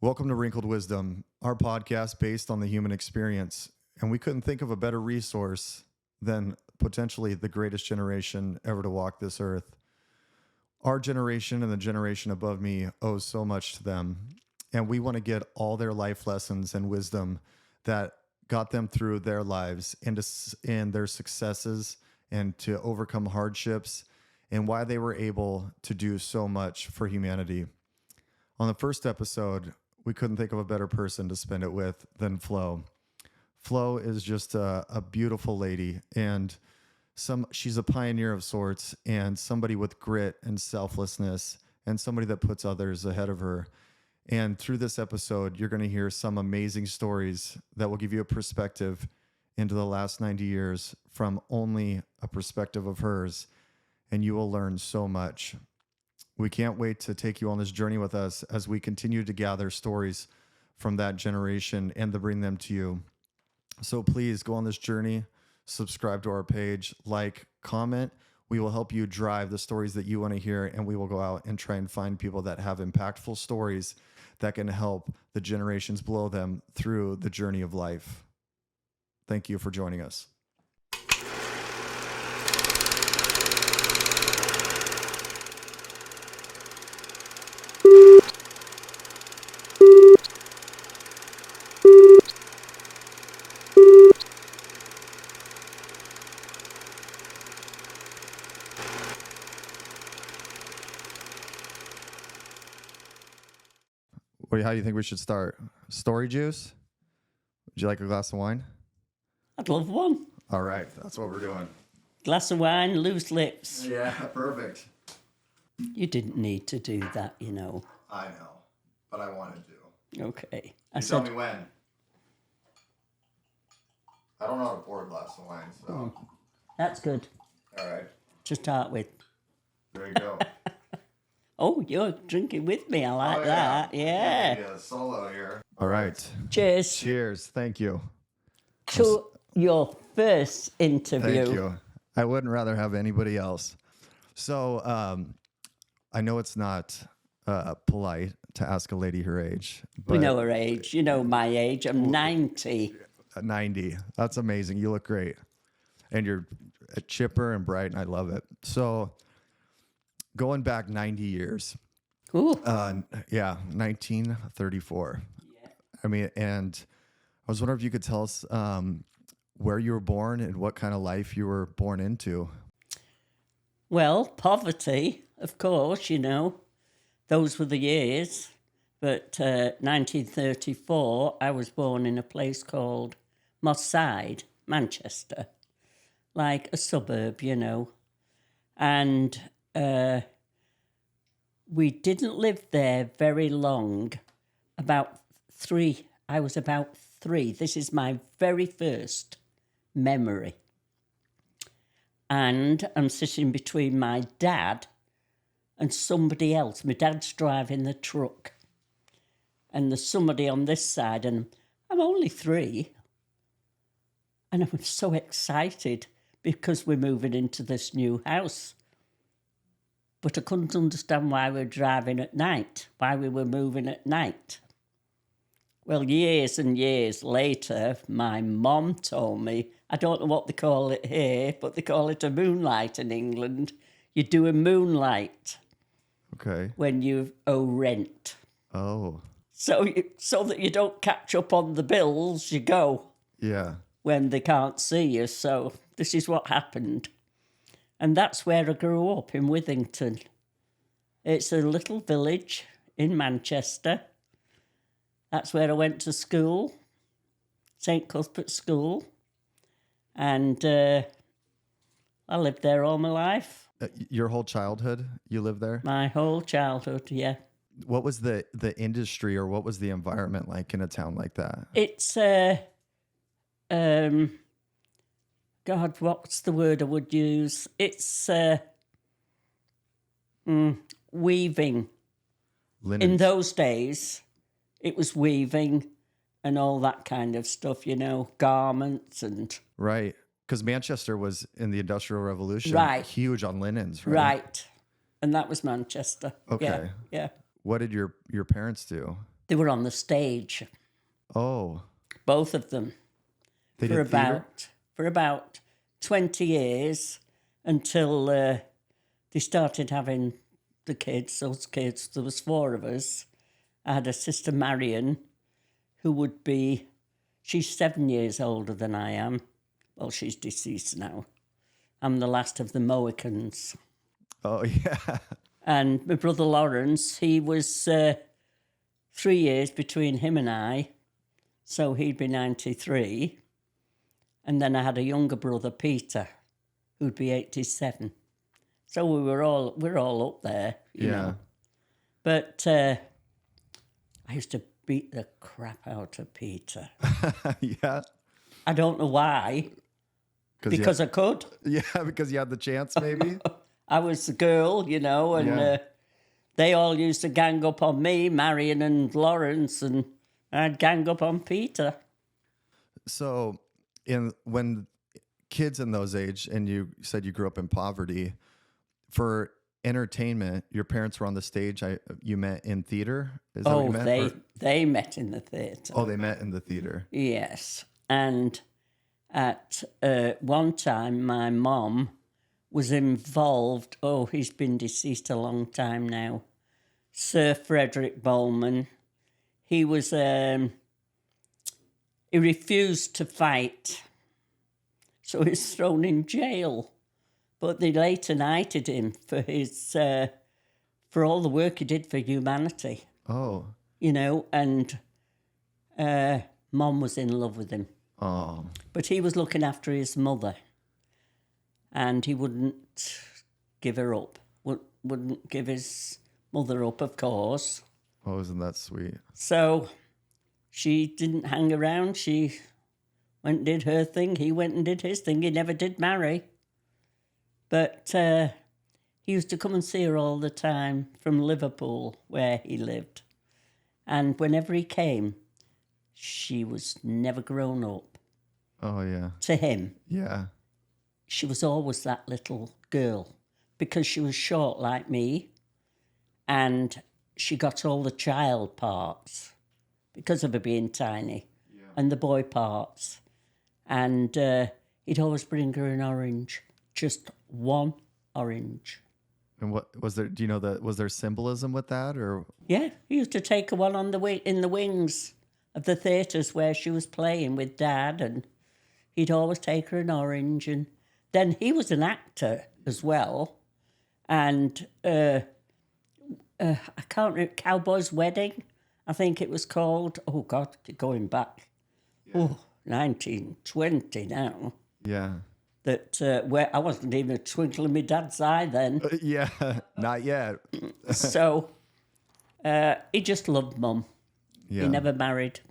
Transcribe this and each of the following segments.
Welcome to Wrinkled Wisdom, our podcast based on the human experience. And we couldn't think of a better resource than potentially the greatest generation ever to walk this earth. Our generation and the generation above me owes so much to them. And we want to get all their life lessons and wisdom that got them through their lives and their successes and to overcome hardships and why they were able to do so much for humanity. On the first episode, we couldn't think of a better person to spend it with than Flo. Flo is just a beautiful lady, and she's a pioneer of sorts, and somebody with grit and selflessness, and somebody that puts others ahead of her. And through this episode, you're going to hear some amazing stories that will give you a perspective into the last 90 years from only a perspective of hers, and you will learn so much. We can't wait to take you on this journey with us as we continue to gather stories from that generation and to bring them to you. So please go on this journey, subscribe to our page, like, comment. We will help you drive the stories that you want to hear, and we will go out and try and find people that have impactful stories that can help the generations below them through the journey of life. Thank you for joining us. How do you think we should start? Story juice? Would you like a glass of wine? I'd love one. All right, that's what we're doing. Glass of wine, loose lips. Yeah, perfect. You didn't need to do that, you know. I know, but I wanted to. Okay. Tell me when. I don't know how to pour a glass of wine, so. That's good All right, to start with. there you go. Oh, you're drinking with me. I like that. Yeah. Maybe a solo here. All right. Cheers Cheers. Thank you. to your first interview. Thank you. I wouldn't rather have anybody else. So I know it's not polite to ask a lady her age. But We know her age. You know my age. I'm 90. 90. That's amazing. You look great. And you're chipper and bright, and I love it. So going back 90 years. Ooh. 1934. Yeah. I mean, and I was wondering if you could tell us where you were born and what kind of life you were born into. Well, poverty, of course, you know. Those were the years. But 1934, I was born in a place called Moss Side, Manchester. Like a suburb, you know. And we didn't live there very long. I was about 3. This is my very first memory. And I'm sitting between my dad and somebody else. My dad's driving the truck. And there's somebody on this side, and I'm only 3. And I'm so excited because we're moving into this new house. But I couldn't understand why we were driving at night, why we were moving at night. Well, years and years later, my mom told me, I don't know what they call it here, but they call it a moonlight in England. You do a moonlight. Okay. When you owe rent. Oh. So that you don't catch up on the bills, you go. Yeah. When they can't see you. So this is what happened. And that's where I grew up, in Withington. It's a little village in Manchester. That's where I went to school, St. Cuthbert's School. And I lived there all my life. Your whole childhood, you lived there? My whole childhood, yeah. What was the industry or what was the environment like in a town like that? It's, God, what's the word I would use? It's weaving. Linens. In those days, it was weaving and all that kind of stuff, you know, garments and... Right, because Manchester was in the Industrial Revolution, right. Huge on linens, right? Right, and that was Manchester. Okay. Yeah. What did your parents do? They were on the stage, Oh, both of them, they for did theater? about 20 years until they started having those kids. There was 4 of us. I had a sister, Marion, who would be, she's 7 years older than I am. Well, she's deceased now. I'm the last of the Mohicans. Oh, yeah. And my brother Lawrence, he was 3 years between him and I, so he'd be 93. And then I had a younger brother, Peter, who'd be 87. So we're all up there, you know. But I used to beat the crap out of Peter. Yeah. I don't know why, because I could. Yeah, because you had the chance, maybe. I was the girl, you know, and they all used to gang up on me, Marion and Lawrence, and I'd gang up on Peter. So, when kids in those age, and you said you grew up in poverty, for entertainment, your parents were on the stage. You met in theater. Is that what you meant? They met in the theatre. Oh, they met in the theater. Yes, and at one time, my mom was involved. Oh, he's been deceased a long time now. Sir Frederick Bowman. He was. He refused to fight, so he was thrown in jail. But they later knighted him for his for all the work he did for humanity. Oh. You know, and Mom was in love with him. Oh. But he was looking after his mother, and he wouldn't give her up. Wouldn't give his mother up, of course. Oh, isn't that sweet? So she didn't hang around. She went and did her thing. He went and did his thing. He never did marry. But he used to come and see her all the time from Liverpool, where he lived. And whenever he came, she was never grown up. Oh, yeah. To him. Yeah. She was always that little girl because she was short like me, and she got all the child parts because of her being tiny, and the boy parts. And he'd always bring her an orange, just one orange. And what was there? Do you know that? Was there symbolism with that, or? Yeah, he used to take her one on in the wings of the theatres where she was playing with Dad, and he'd always take her an orange. And then he was an actor as well, and I can't remember, Cowboy's Wedding, I think it was called. Oh God, going back, 1920 now. Yeah. That where I wasn't even a twinkle in my dad's eye then. Yeah, not yet. So he just loved Mum. Yeah. He never married,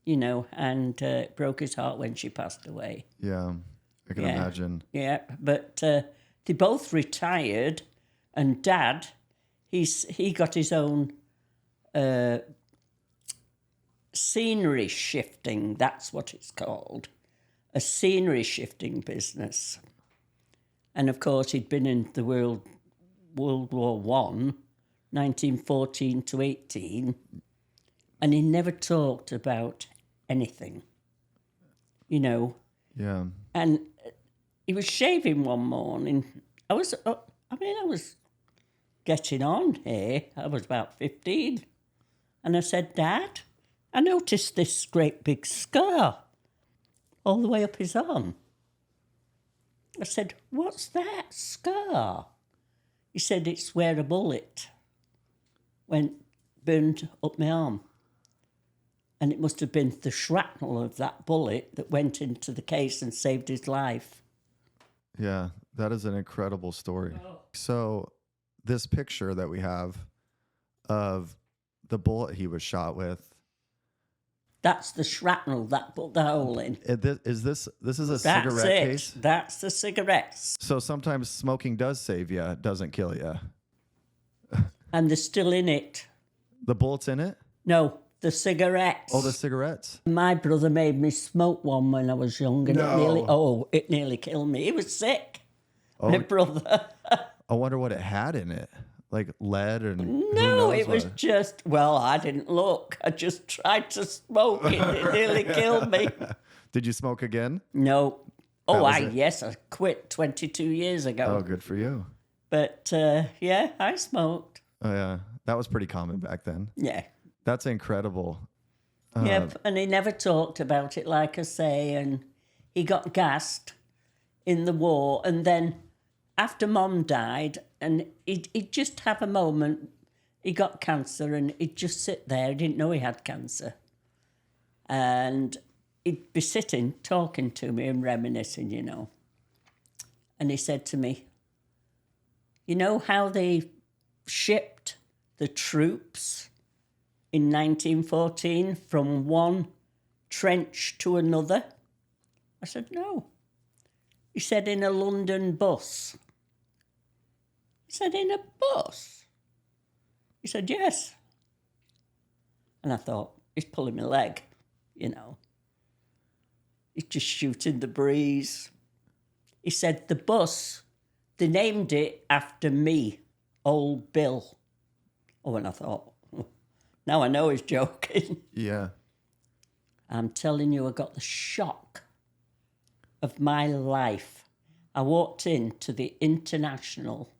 you know, and it broke his heart when she passed away. Yeah, I can imagine. Yeah, but they both retired, and Dad, he got his own scenery shifting, that's what it's called. A scenery shifting business. And of course, he'd been in the World War I, 1914 to 18, and he never talked about anything, you know. Yeah. And he was shaving one morning. I was getting on here. I was about 15. And I said, Dad, I noticed this great big scar all the way up his arm. I said, what's that scar? He said, it's where a bullet burned up my arm. And it must have been the shrapnel of that bullet that went into the case and saved his life. Yeah, that is an incredible story. So this picture that we have of the bullet he was shot with, that's the shrapnel that put the hole in. This is a cigarette case? That's the cigarettes. So sometimes smoking does save you, doesn't kill you. And they're still in it. The bullet's in it? No, the cigarettes. Oh, the cigarettes. My brother made me smoke one when I was young, and it nearly killed me. He was sick. My brother. I wonder what it had in it. Like lead and who No, knows it was what? just, well, I didn't look. I just tried to smoke it. It nearly killed me. Did you smoke again? No. That Oh, was it? yes, I quit 22 years ago. Oh, good for you. But, yeah, I smoked. Oh, yeah. That was pretty common back then. Yeah. That's incredible. Yep, and he never talked about it, like I say, and he got gassed in the war, and then after Mom died, and he'd just have a moment, he got cancer, and he'd just sit there, he didn't know he had cancer, and he'd be sitting, talking to me and reminiscing, you know, and he said to me, you know how they shipped the troops in 1914 from one trench to another? I said, no. He said, in a London bus. I said, in a bus? He said, yes. And I thought, he's pulling my leg, you know. He's just shooting the breeze. He said, the bus, they named it after me, Old Bill. Oh, and I thought, now I know he's joking. Yeah. I'm telling you, I got the shock of my life. I walked into the International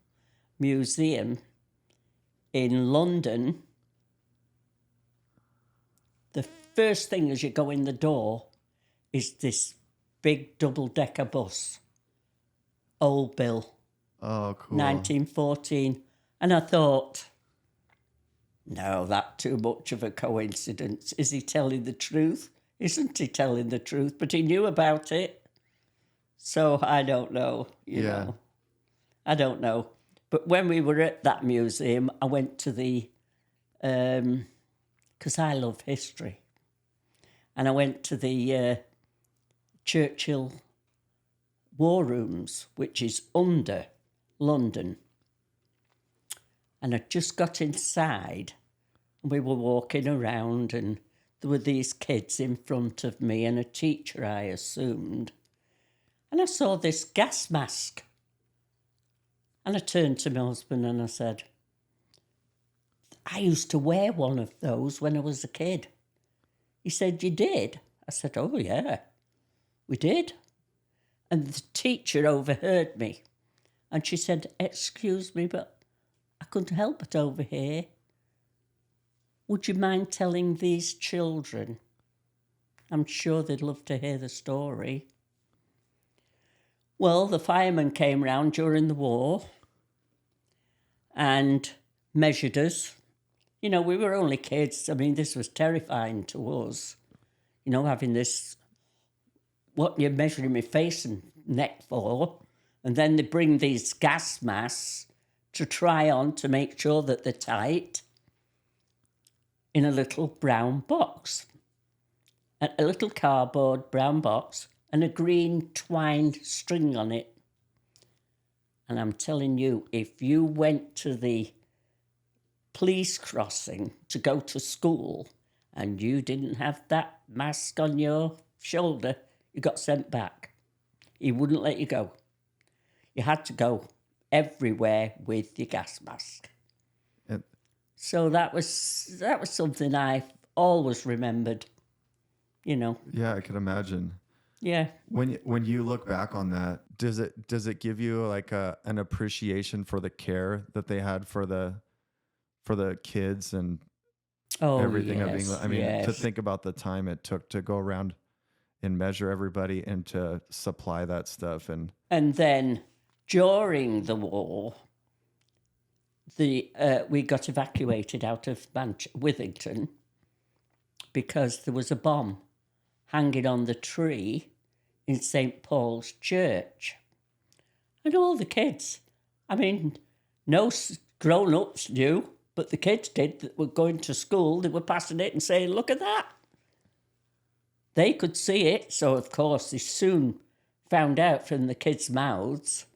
Museum in London. The first thing as you go in the door is this big double-decker bus. Old Bill, Oh, cool. 1914. And I thought, no, that's too much of a coincidence. Is he telling the truth? Isn't he telling the truth? But he knew about it. So I don't know, you know. I don't know. But when we were at that museum, I went to the, because I love history, and I went to the Churchill War Rooms, which is under London. And I just got inside, and we were walking around, and there were these kids in front of me and a teacher, I assumed. And I saw this gas mask. And I turned to my husband and I said, I used to wear one of those when I was a kid. He said, you did? I said, oh, yeah, we did. And the teacher overheard me. And she said, excuse me, but I couldn't help but overhear. Would you mind telling these children? I'm sure they'd love to hear the story. Well, the firemen came round during the war and measured us. You know, we were only kids. I mean, this was terrifying to us. You know, having this, what you're measuring my face and neck for. And then they bring these gas masks to try on to make sure that they're tight in a little brown box. A little cardboard brown box and a green twined string on it. And I'm telling you, if you went to the police crossing to go to school and you didn't have that mask on your shoulder, you got sent back. He wouldn't let you go. You had to go everywhere with your gas mask. So that was something I always remembered, you know. Yeah, I can imagine. Yeah. When you look back on that, does it give you like an appreciation for the care that they had for the kids and everything of England? I mean, to think about the time it took to go around and measure everybody and to supply that stuff, and then during the war, we got evacuated out of Withington because there was a bomb hanging on the tree in St. Paul's Church. And all the kids, I mean, no grown-ups knew, but the kids did that were going to school. They were passing it and saying, look at that. They could see it, so of course they soon found out from the kids' mouths.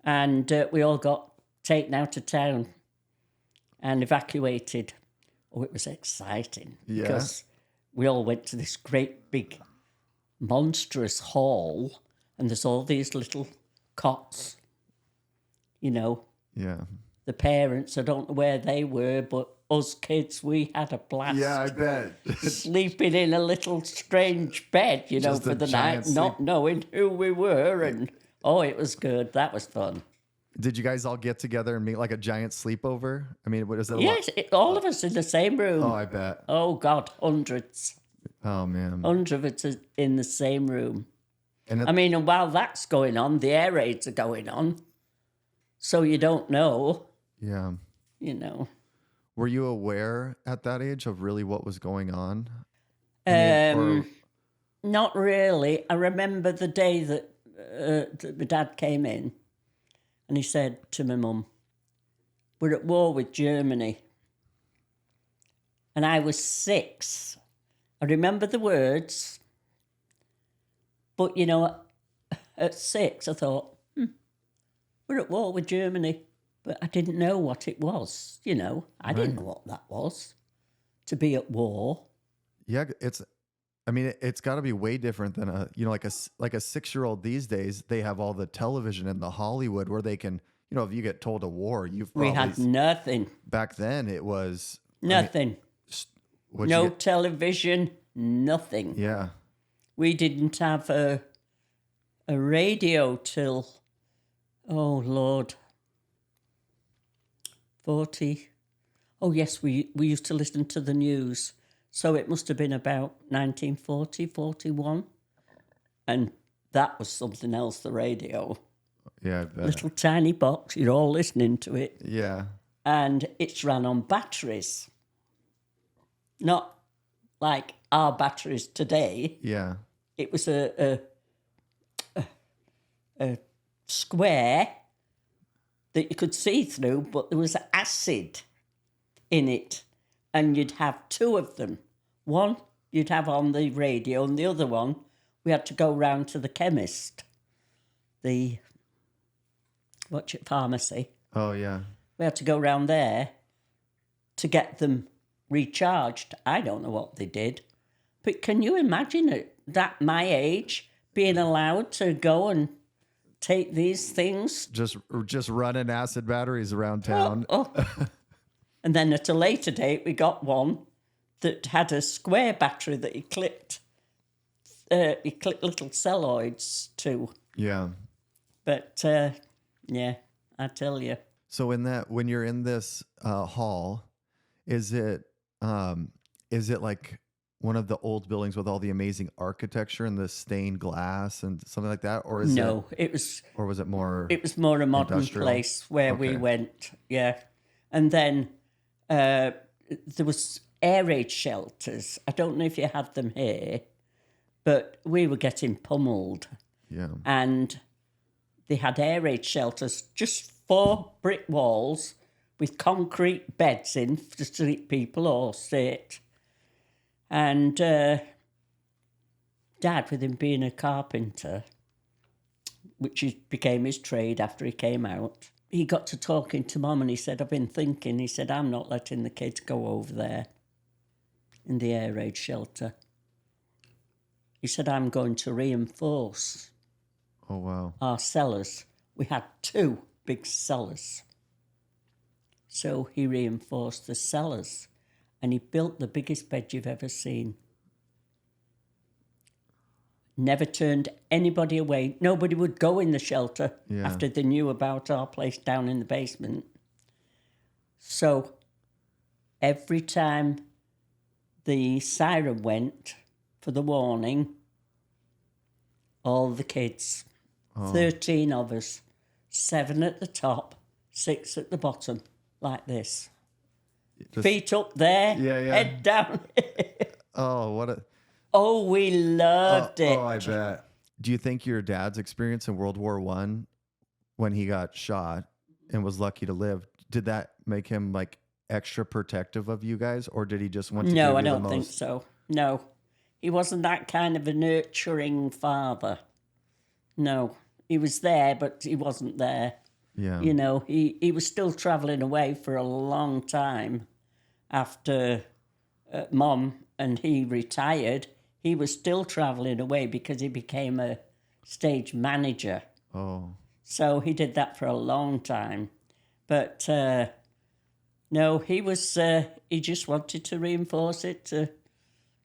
And we all got taken out of town and evacuated. Oh, it was exciting because we all went to this great big monstrous hall and there's all these little cots, you know. Yeah. the parents, I don't know where they were, but us kids, we had a blast. Yeah, I bet. Sleeping in a little strange bed, Just for a the giant night, not knowing who we were. And, it was good. That was fun. Did you guys all get together and meet like a giant sleepover? I mean, what is it? Yes, all of us in the same room. Oh, I bet. Oh, God, hundreds. Oh, man. Hundreds in the same room. And and while that's going on, the air raids are going on. So you don't know. Yeah. Were you aware at that age of really what was going on? Not really. I remember the day that my dad came in and he said to my mum, "We're at war with Germany." And I was 6. I remember the words. But, at 6, I thought, we're at war with Germany. But I didn't know what it was, I didn't know what that was, to be at war. Yeah, it's got to be way different than like a 6-year-old these days. They have all the television and the Hollywood where they can, if you get told a war, We had nothing. Back then it was... Nothing. No television, nothing. Yeah. We didn't have a radio till, oh, Lord, 40. Oh, yes, we used to listen to the news. So it must have been about 1940, 41. And that was something else, the radio. Yeah, I bet. Little tiny box, you're all listening to it. Yeah. And it's ran on batteries. Not like our batteries today. Yeah. It was a square that you could see through, but there was acid in it, and you'd have 2 of them. One you'd have on the radio, and the other one we had to go round to the chemist, the pharmacy. Oh, yeah. We had to go round there to get them recharged. I don't know what they did, but can you imagine it? That my age being allowed to go and take these things? Just running acid batteries around town. And then at a later date, we got one that had a square battery that he clipped little celloids to. Yeah. But, yeah, I tell you. So when you're in this hall, is it like one of the old buildings with all the amazing architecture and the stained glass and something like that, or was it more? It was more a modern industrial? place where we went, yeah. And then there was air raid shelters. I don't know if you had them here, but we were getting pummeled. Yeah. And they had air raid shelters, just 4 brick walls with concrete beds in to sleep people or sit. And Dad, with him being a carpenter, which became his trade after he came out, he got to talking to Mum and he said, "I've been thinking," he said, "I'm not letting the kids go over there in the air raid shelter." He said, "I'm going to reinforce Oh, wow. our cellars." We had 2 big cellars. So he reinforced the cellars and he built the biggest bed you've ever seen. Never turned anybody away. Nobody would go in the shelter after they knew about our place down in the basement. So every time the siren went for the warning, all the kids, 13 of us, 7 at the top, 6 at the bottom, like this. Feet up there, head down. Oh, we loved it. Oh, I bet. Do you think your dad's experience in World War I, when he got shot and was lucky to live, did that make him like extra protective of you guys, or did he just want to? No, I don't think so. No, he wasn't that kind of a nurturing father. No, he was there, but he wasn't there. Yeah. He was still travelling away for a long time after Mum and he retired. He was still travelling away because he became a stage manager. Oh. So he did that for a long time. But no, he was. He just wanted to reinforce it to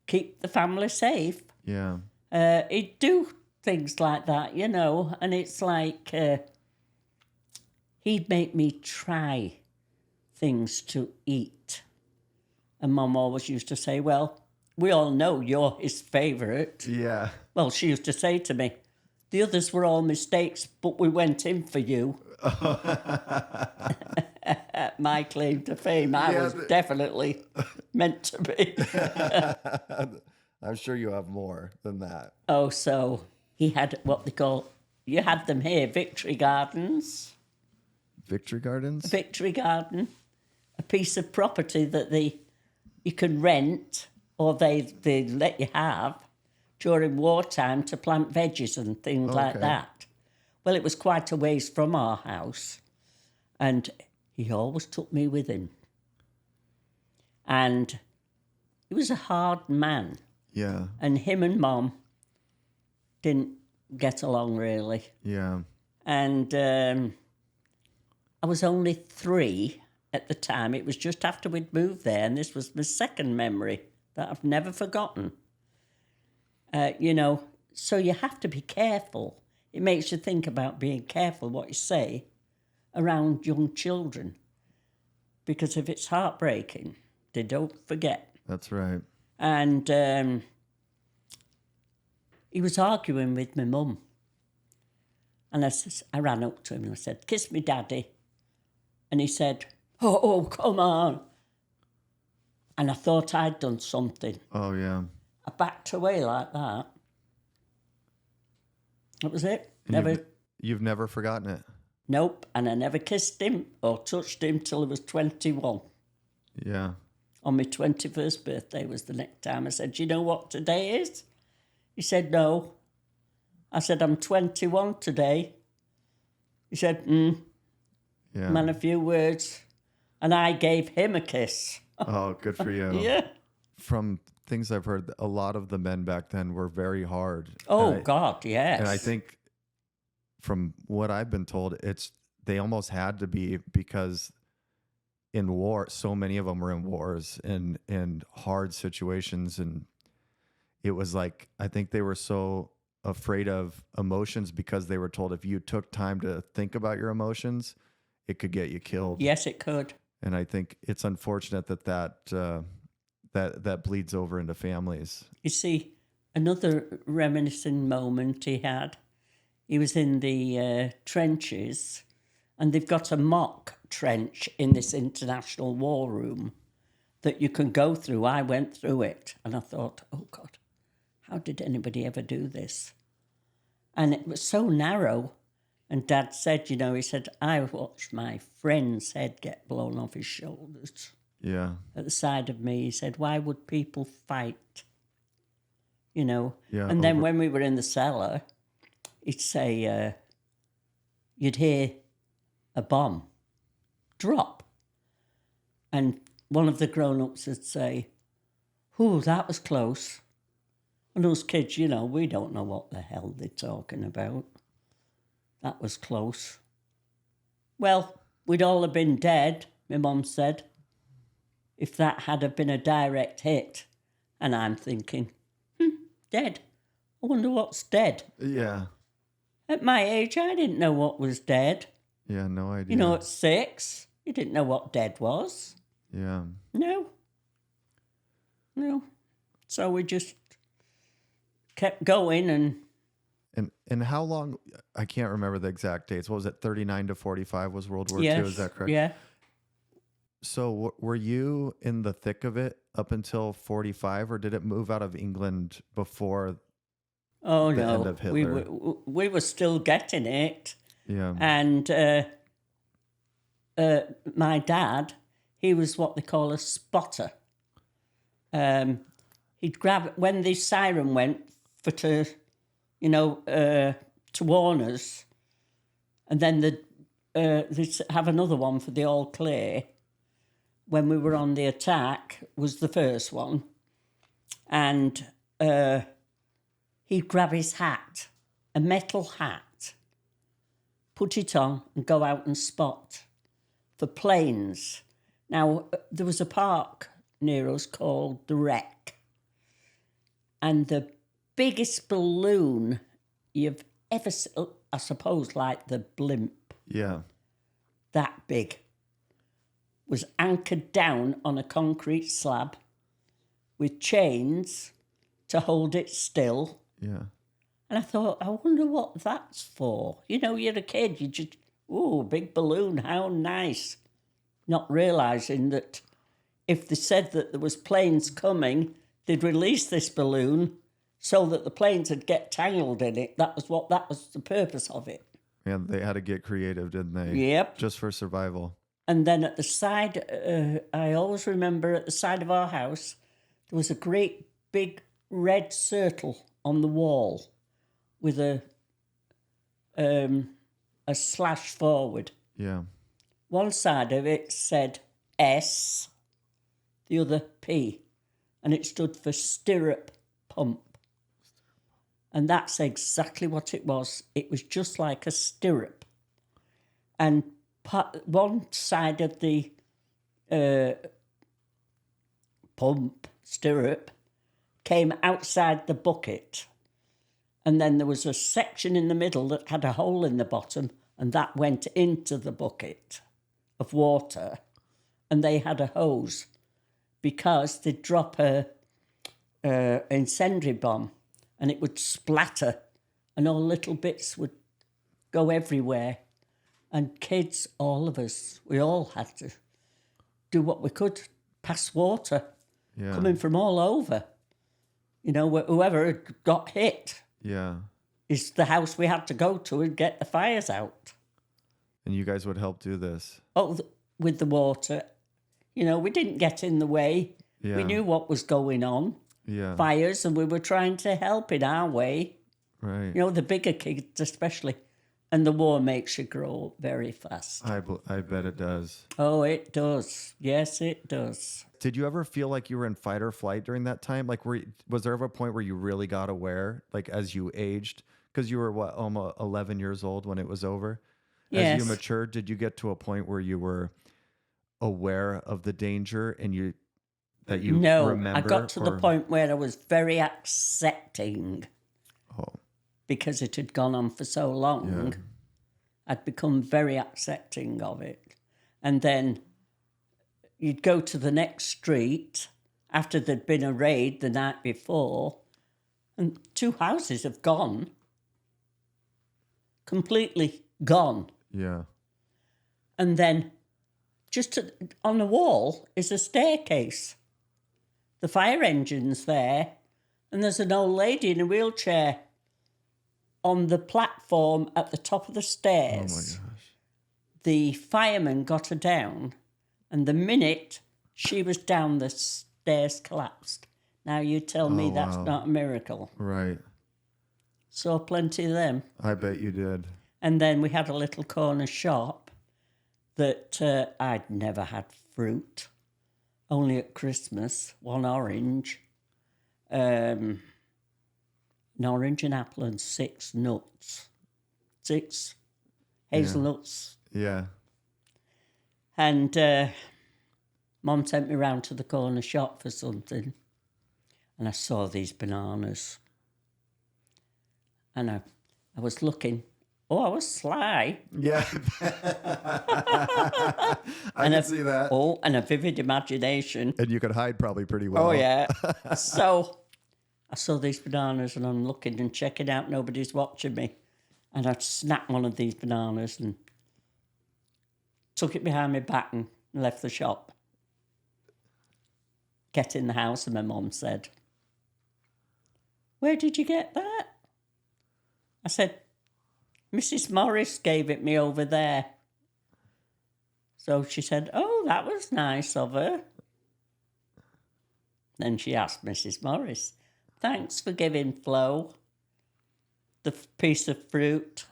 keep the family safe. Yeah. He'd do things like that, you know, and it's like he'd make me try things to eat. And Mum always used to say, well, we all know you're his favourite. Yeah. Well, she used to say to me, the others were all mistakes, but we went in for you. My claim to fame, I was definitely meant to be. I'm sure you have more than that. Oh, so he had what they call, you had them here, Victory Gardens. Victory Gardens? Victory Garden, a piece of property that you can rent or they let you have during wartime to plant veggies and things like that. Well, it was quite a ways from our house, and he always took me with him. And he was a hard man. Yeah. And him and Mum didn't get along really. Yeah. And I was only 3 at the time. It was just after we'd moved there, and this was my second memory that I've never forgotten. You know, so you have to be careful. It makes you think about being careful what you say around young children, because if it's heartbreaking, they don't forget. That's right. And he was arguing with my mum. And I ran up to him and I said, kiss me, Daddy. And he said, oh, come on. And I thought I'd done something. Oh, yeah. I backed away like that. That was it. And you've never forgotten it? Nope. And I never kissed him or touched him till I was 21. Yeah. On my 21st birthday was the next time. I said, do you know what today is? He said, no. I said, I'm 21 today. He said, Yeah. man, a few words. And I gave him a kiss. Oh, good for you. Yeah. From things I've heard, a lot of the men back then were very hard. Oh, God, yes. And I think from what I've been told, they almost had to be, because in war, so many of them were in wars and hard situations. And it was like, I think they were so afraid of emotions because they were told if you took time to think about your emotions, it could get you killed. Yes, it could. And I think it's unfortunate that bleeds over into families. You see, another reminiscing moment he had, he was in the trenches, and they've got a mock trench in this international war room that you can go through. I went through it, and I thought, oh, God, how did anybody ever do this? And it was so narrow. And Dad said, you know, he said, I watched my friend's head get blown off his shoulders. Yeah. At the side of me, he said, why would people fight? You know? Yeah. And then when we were in the cellar, he'd say, you'd hear a bomb drop. And one of the grown-ups would say, oh, that was close. And those kids, you know, we don't know what the hell they're talking about. That was close. Well, we'd all have been dead, my mum said, if that had have been a direct hit. And I'm thinking, dead. I wonder what's dead. Yeah. At my age, I didn't know what was dead. Yeah, no idea. You know, at 6, you didn't know what dead was. Yeah. No. So we just kept going And how long, I can't remember the exact dates. What was it, 39 to 45 was World War II? Is that correct? Yeah. So were you in the thick of it up until 45, or did it move out of England before Oh, the no. end of Hitler? We were still getting it. Yeah. And my dad, he was what they call a spotter. He'd grab, when the siren went to warn us, and then they'd have another one for the all clear. When we were on the attack was the first one. And he'd grab his hat, a metal hat, put it on and go out and spot for planes. Now, there was a park near us called the Wreck, and the biggest balloon you've ever seen, I suppose like the blimp, Yeah. that big, was anchored down on a concrete slab with chains to hold it still. Yeah. And I thought, I wonder what that's for. You know, you're a kid, you just, ooh, big balloon, how nice. Not realising that if they said that there was planes coming, they'd release this balloon so that the planes would get tangled in it. That was the purpose of it. Yeah, they had to get creative, didn't they? Yep. Just for survival. And then at the side, I always remember at the side of our house, there was a great big red circle on the wall with a slash forward. Yeah. One side of it said S, the other P, and it stood for stirrup pump. And that's exactly what it was. It was just like a stirrup. And one side of the pump, stirrup, came outside the bucket. And then there was a section in the middle that had a hole in the bottom, and that went into the bucket of water. And they had a hose because they'd drop a incendiary bomb and it would splatter and all little bits would go everywhere. And kids, all of us, we all had to do what we could, pass water coming from all over. You know, whoever had got hit is the house we had to go to and get the fires out. And you guys would help do this? Oh, with the water. You know, we didn't get in the way. Yeah. We knew what was going on. Yeah. Fires, and we were trying to help in our way. Right. You know, the bigger kids especially. And the war makes you grow very fast. I bet it does. Oh, it does. Yes, it does. Did you ever feel like you were in fight or flight during that time? Like, was there ever a point where you really got aware, like as you aged? Because you were, what, almost 11 years old when it was over? Yes. As you matured, did you get to a point where you were aware of the danger and that you remember? No, I got to the point where I was very accepting. Oh. Because it had gone on for so long, I'd become very accepting of it. And then you'd go to the next street after there'd been a raid the night before, and 2 houses have gone. Completely gone. Yeah. And then just on the wall is a staircase. The fire engine's there, and there's an old lady in a wheelchair on the platform at the top of the stairs. Oh my gosh. The fireman got her down, and the minute she was down, the stairs collapsed. Now you tell me that's not a miracle. Right. Saw plenty of them. I bet you did. And then we had a little corner shop that I'd never had fruit, only at Christmas, one orange. An orange, an apple, and 6 nuts. 6 hazelnuts. Yeah. And Mum sent me round to the corner shop for something. And I saw these bananas. And I was looking. Oh, I was sly. Yeah. I can see that. Oh, and a vivid imagination. And you could hide probably pretty well. Oh, yeah. So I saw these bananas and I'm looking and checking out. Nobody's watching me. And I snapped one of these bananas and took it behind my back and left the shop. Get in the house and my mum said, "Where did you get that?" I said, "Mrs. Morris gave it me over there." So she said, "Oh, that was nice of her." Then she asked Mrs. Morris, "Thanks for giving Flo the piece of fruit."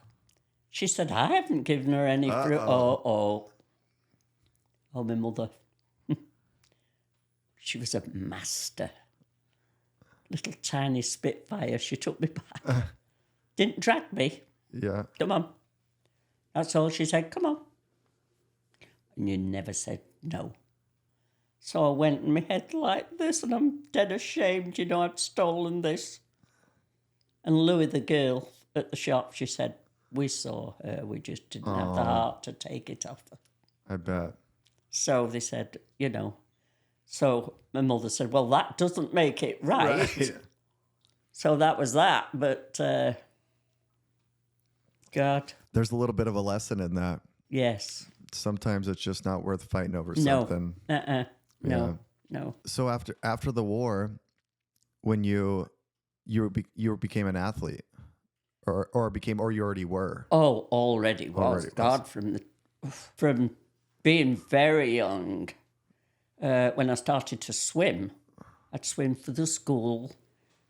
She said, "I haven't given her any fruit." Oh, my mother. She was a master. Little tiny spitfire. She took me back. Didn't drag me. Yeah. Come on. That's all she said. Come on. and you never said no. So I went in my head like this, and I'm dead ashamed, I'd stolen this. And Louie, the girl at the shop, she said, we saw her, we just didn't have the heart to take it off her. I bet. So they said, so my mother said, well, that doesn't make it right. So that was that. But, God. There's a little bit of a lesson in that. Yes. Sometimes it's just not worth fighting over No. something. No. So after the war, when you became an athlete, or you already were. Oh, already was. God, from being very young, when I started to swim, I'd swim for the school,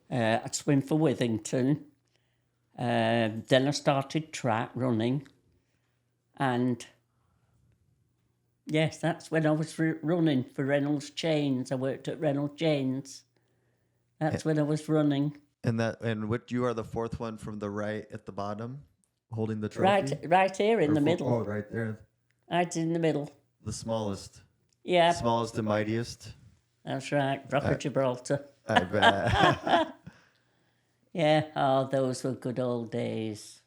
I'd swim for Withington, then I started track running, and yes, that's when I was running for Reynolds Chains. I worked at Reynolds Chains. That's when I was running. And what, you are the fourth one from the right at the bottom, holding the trophy? Right here in the middle. Oh, right there. Right in the middle. The smallest. Yeah. Smallest and mightiest. That's right. Rock of Gibraltar. I bet. Yeah. Oh, those were good old days.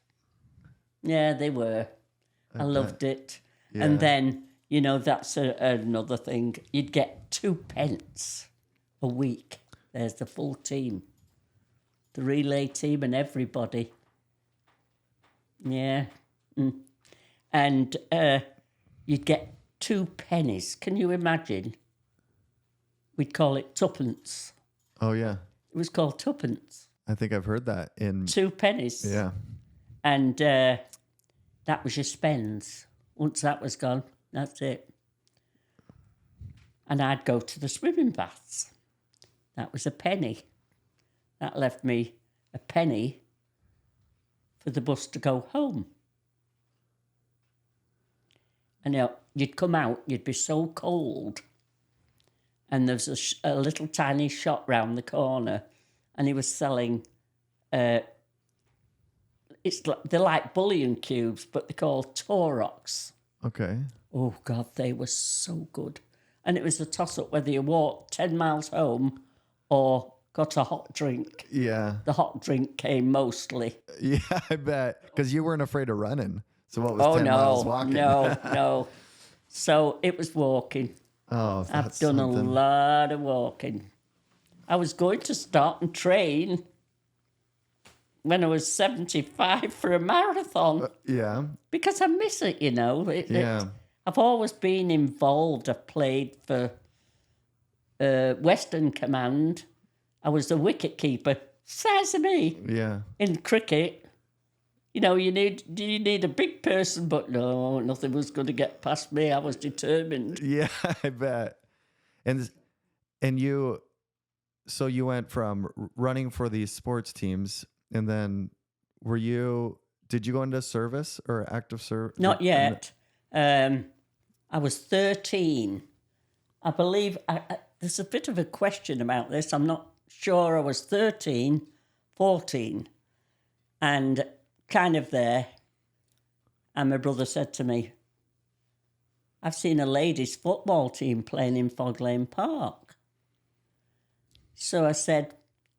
Yeah, they were. I loved it. Yeah. And then, that's another thing. You'd get 2p a week. There's the full team. The relay team and everybody. Yeah. And you'd get 2 pennies. Can you imagine? We'd call it tuppence. Oh, yeah. It was called tuppence. I think I've heard that. 2 pennies. Yeah. And that was your spends. Once that was gone, that's it. And I'd go to the swimming baths. That was a penny. That left me a penny for the bus to go home. And you'd come out, you'd be so cold. And there was a little tiny shop round the corner, and he was selling, they're like bullion cubes, but they're called Torox. Okay. Oh, God, they were so good. And it was a toss-up whether you walked 10 miles home or got a hot drink. Yeah. The hot drink came mostly. Yeah, I bet. Because you weren't afraid of running. So what was 10 miles walking? No. So it was walking. Oh, that's I've done something. a lot of walking. I was going to start and train when I was 75 for a marathon. Yeah. Because I miss it, Yeah. I've always been involved. I've played for Western Command. I was the wicket keeper. Size of me. Yeah. In cricket, you need a big person, but no, nothing was going to get past me. I was determined. Yeah, I bet. And so you went from running for these sports teams, and then did you go into service or active service? Not yet. I was 13. I believe there's a bit of a question about this. I'm not sure. I was 13, 14, and kind of there. And my brother said to me, I've seen a ladies' football team playing in Fog Lane Park. So I said,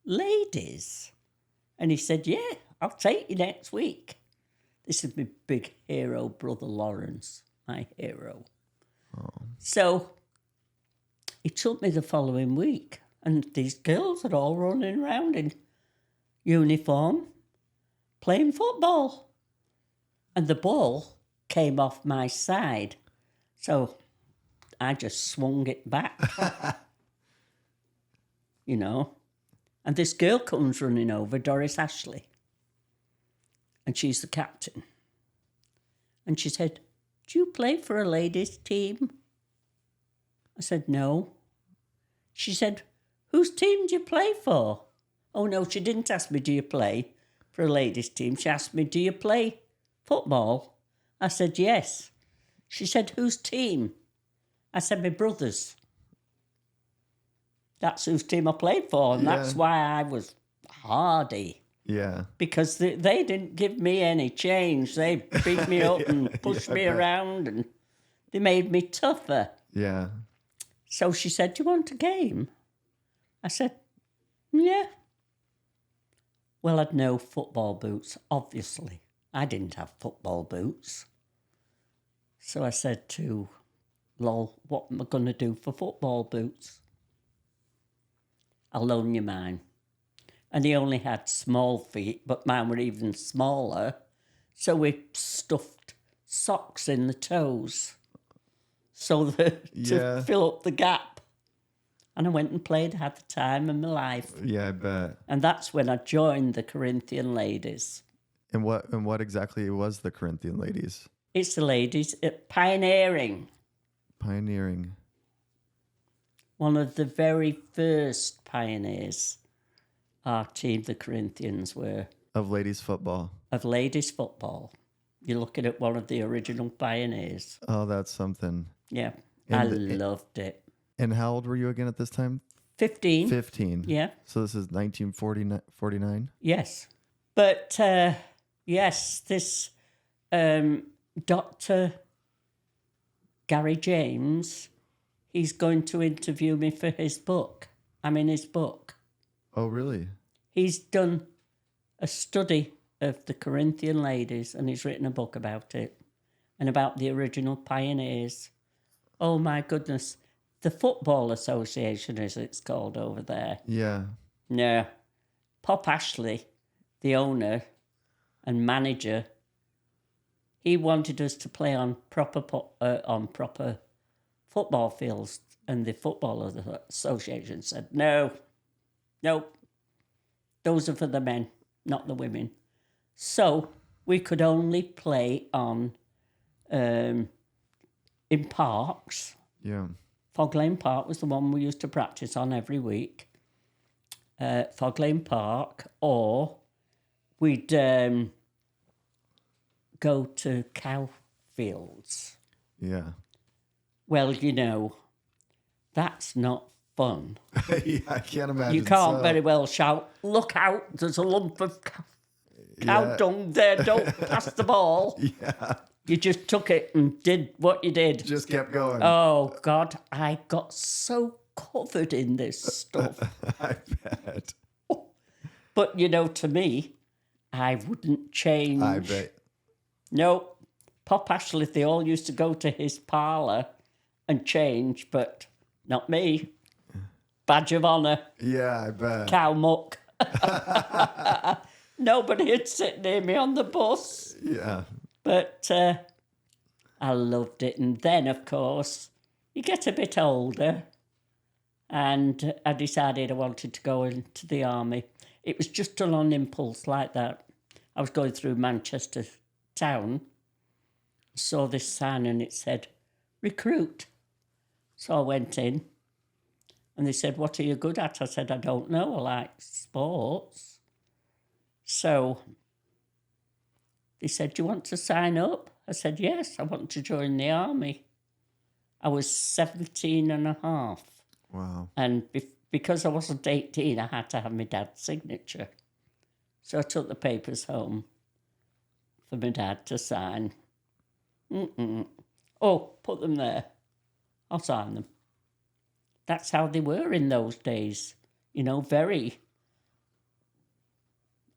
ladies? And he said, yeah, I'll take you next week. This is my big hero, Brother Lawrence, my hero. Oh. So he took me the following week, and these girls are all running around in uniform, playing football. And the ball came off my side. So I just swung it back, And this girl comes running over, Doris Ashley. And she's the captain. And she said, do you play for a ladies' team? I said, no. She said, whose team do you play for? Oh, no, she didn't ask me, do you play for a ladies' team? She asked me, do you play football? I said, yes. She said, whose team? I said, my brother's. That's whose team I played for, and that's why I was hardy. Yeah. Because they didn't give me any change. They beat me up and pushed me around, and They made me tougher. Yeah. So she said, "Do you want a game?" I said, "Yeah." Well, I'd no football boots, obviously. I didn't have football boots. So I said to Lol, "What am I going to do for football boots?" "I'll loan you mine." And he only had small feet, but mine were even smaller. So we stuffed socks in the toes to fill up the gap. And I went and played, had the time of my life. Yeah, I bet. And that's when I joined the Corinthian ladies. And what exactly was the Corinthian ladies? It's the ladies pioneering. Pioneering. One of the very first pioneers, our team, the Corinthians, were. Of ladies football. Of ladies football. You're looking at one of the original pioneers. Oh, that's something. Yeah, I loved it. And how old were you again at this time? 15. 15. Yeah. So this is 1949? Yes. But, yes, this Dr. Gary James, he's going to interview me for his book. I'm in his book. Oh, really? He's done a study of the Corinthian ladies and he's written a book about it and about the original pioneers. Oh, my goodness. The Football Association, as it's called over there. Yeah. No. Pop Ashley, the owner and manager, he wanted us to play on proper football fields, and the Football Association said, no, those are for the men, not the women. So we could only play on in parks. Yeah. Fog Lane Park was the one we used to practice on every week. Fog Lane Park, or we'd go to cow fields. Yeah. Well, that's not fun. Yeah, I can't imagine. You can't very well shout, "Look out, there's a lump of cow dung there, don't pass the ball." Yeah. You just took it and did what you did. Just kept going. Oh, God, I got so covered in this stuff. I bet. But, to me, I wouldn't change. I bet. No, Pop Ashley, they all used to go to his parlour and change, but not me. Badge of honour. Yeah, I bet. Cow muck. Nobody would sit near me on the bus. Yeah. But I loved it. And then, of course, you get a bit older and I decided I wanted to go into the army. It was just done on impulse like that. I was going through Manchester town, saw this sign and it said, "Recruit." So I went in and they said, "What are you good at?" I said, "I don't know. I like sports." So they said, "Do you want to sign up?" I said, "Yes, I want to join the army." I was 17 and a half. Wow. And because I wasn't 18, I had to have my dad's signature. So I took the papers home for my dad to sign. Oh, put them there. I'll sign them. That's how they were in those days. Very,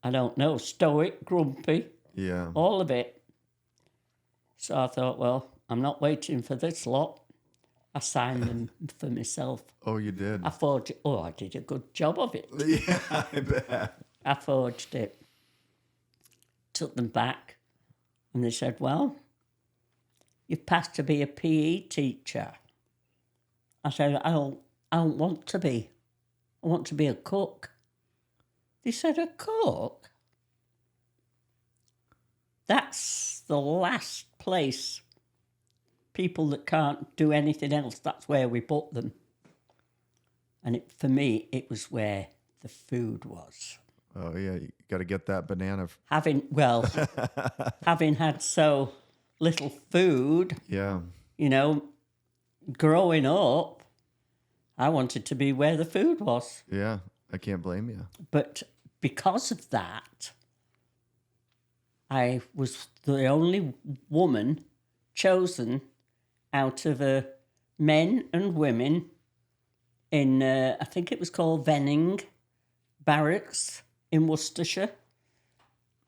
I don't know, stoic, grumpy. Yeah. All of it. So I thought, well, I'm not waiting for this lot. I signed them for myself. Oh, you did? I did a good job of it. Yeah, I bet. I forged it. Took them back. And they said, "Well, you've passed to be a PE teacher." I said, I don't want to be. I want to be a cook. They said, "A cook? That's the last place. People that can't do anything else, that's where we put them." And for me, it was where the food was. Oh, yeah, you got to get that banana. Having had so little food, Yeah. growing up, I wanted to be where the food was. Yeah, I can't blame you. But because of that, I was the only woman chosen out of men and women in, I think it was called Venning Barracks in Worcestershire,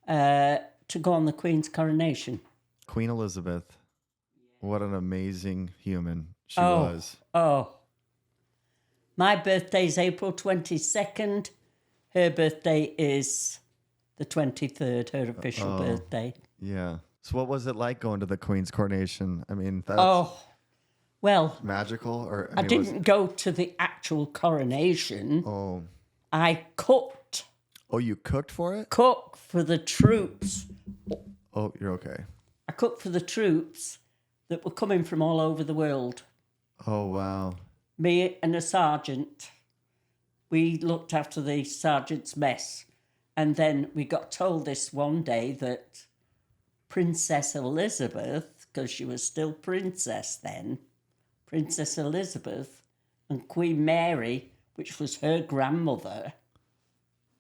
to go on the Queen's coronation. Queen Elizabeth. What an amazing human she was. Oh. My birthday's April 22nd. Her birthday is the 23rd, her official birthday. Yeah. So what was it like going to the Queen's coronation? I mean, that's well, magical? Or I didn't go to the actual coronation. Oh. I cooked. Oh, you cooked for it? Cooked for the troops. Oh, you're okay. I cooked for the troops that were coming from all over the world. Oh, wow. Me and a sergeant, we looked after the sergeant's mess. And then we got told this one day that Princess Elizabeth, because she was still princess then, Princess Elizabeth and Queen Mary, which was her grandmother,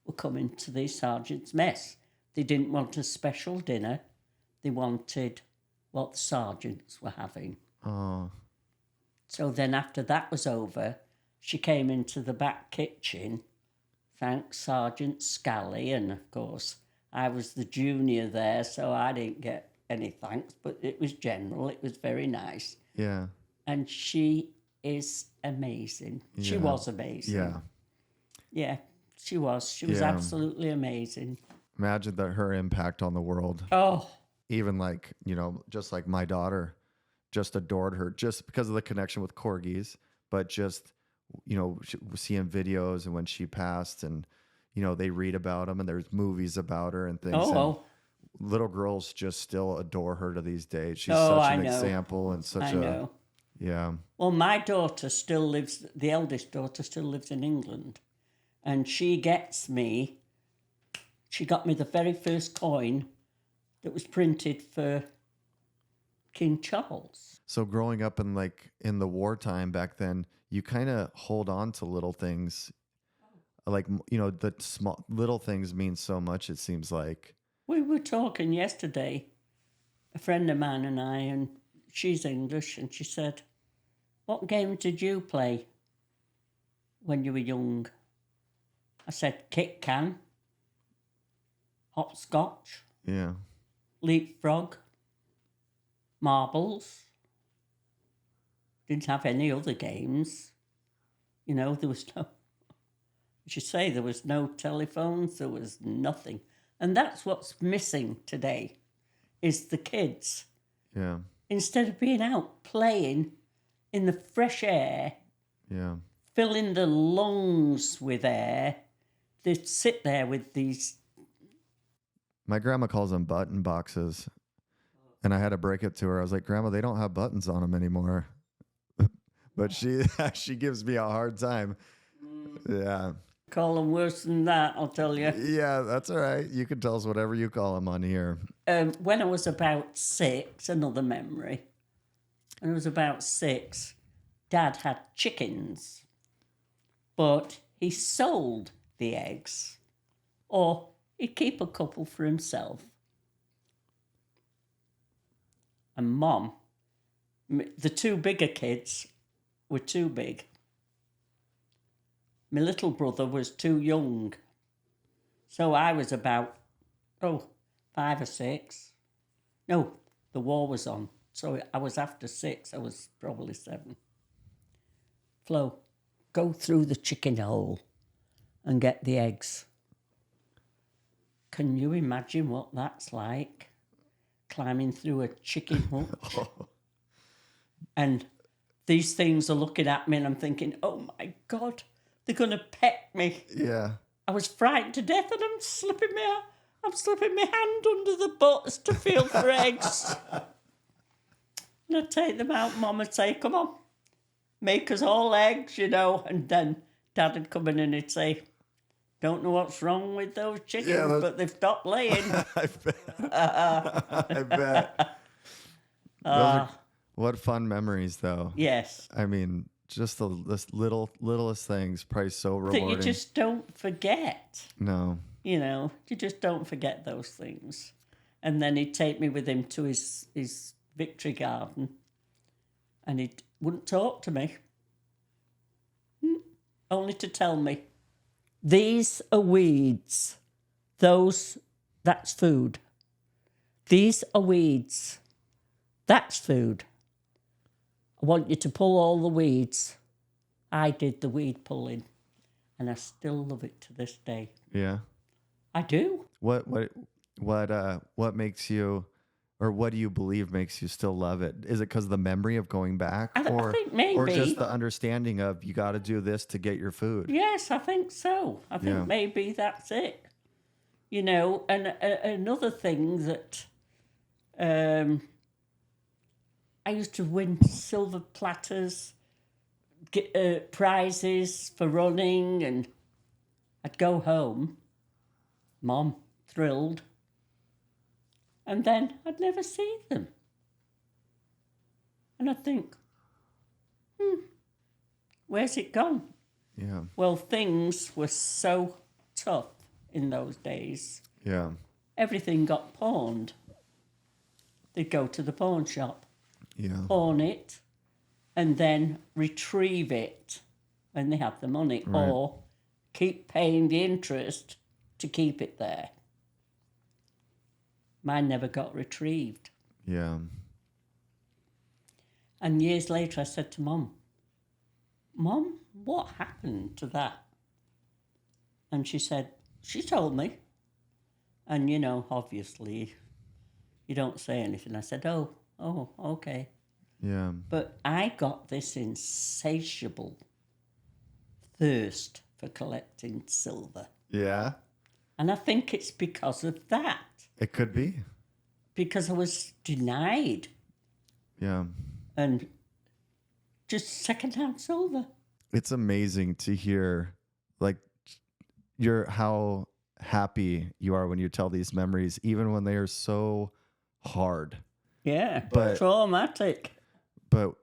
were coming to the sergeant's mess. They didn't want a special dinner. They wanted what the sergeants were having. Oh. So then after that was over, she came into the back kitchen, thanked Sergeant Scally, and of course I was the junior there, so I didn't get any thanks, but it was general. It was very nice. Yeah. And she is amazing. Yeah. She was amazing. Yeah. Yeah, she was. She was absolutely amazing. Imagine that her impact on the world. Oh. Even like, just like my daughter just adored her just because of the connection with corgis, but just, seeing videos and when she passed and, they read about them and there's movies about her and things. Oh. And little girls just still adore her to these days. She's such an example and such a... Yeah. Well, my daughter still lives, the eldest daughter still lives in England. And she got me the very first coin that was printed for King Charles. So growing up in the wartime back then, you kind of hold on to little things. Like, the small little things mean so much, it seems like. We were talking yesterday, a friend of mine and I, and she's English, and she said, "What game did you play when you were young?" I said, "Kick can, hopscotch, Yeah, leapfrog, marbles." Didn't have any other games. There was no, as you say, there was no telephones, there was nothing. And that's what's missing today, is the kids. Yeah. Instead of being out playing in the fresh air, yeah, filling the lungs with air, they sit there with these... My grandma calls them button boxes. And I had to break it to her. I was like, "Grandma, they don't have buttons on them anymore." But she gives me a hard time. Yeah. Call them worse than that, I'll tell you. Yeah, that's all right. You can tell us whatever you call them on here. When I was about 6, another memory. When I was about 6, Dad had chickens. But he sold the eggs. Or he'd keep a couple for himself. And Mom, the two bigger kids were too big. My little brother was too young. So I was about, 5 or 6. No, the war was on. So I was after 6. I was probably 7. Flo, go through the chicken hole and get the eggs. Can you imagine what that's like? Climbing through a chicken hutch. And these things are looking at me and I'm thinking, oh my God, they're going to peck me. Yeah. I was frightened to death and I'm slipping my hand under the butts to feel for eggs. And I'd take them out, Mum would say, "Come on, make us all eggs, And then Dad would come in and he'd say, "Don't know what's wrong with those chickens, but they've stopped laying." I bet. I bet. What fun memories, though. Yes. I mean, just the littlest things, probably so rewarding. That you just don't forget. No. You just don't forget those things. And then he'd take me with him to his victory garden. And he wouldn't talk to me. Only to tell me, these are weeds. That's food. These are weeds. That's food. I want you to pull all the weeds. I did the weed pulling, and I still love it to this day. Yeah. I do. What makes you, or what do you believe makes you still love it? Is it because of the memory of going back, I think maybe. or just the understanding of you got to do this to get your food? Yes, I think so. I think maybe that's it. You know, and another thing that I used to win silver platters, get prizes for running, and I'd go home, Mom thrilled, and then I'd never see them. And I'd think, where's it gone? Yeah. Well, things were so tough in those days. Yeah. Everything got pawned. They'd go to the pawn shop, pawn it, and then retrieve it when they had the money, or keep paying the interest to keep it there. Mine never got retrieved. Yeah. And years later I said to Mum, what happened to that? And she said, she told me. And, you know, obviously, you don't say anything. I said, oh, okay. Yeah. But I got this insatiable thirst for collecting silver. Yeah. And I think it's because of that. It could be. Because I was denied. Yeah. And just secondhand silver. It's amazing to hear, like, how happy you are when you tell these memories, even when they are so hard. Yeah, but traumatic. But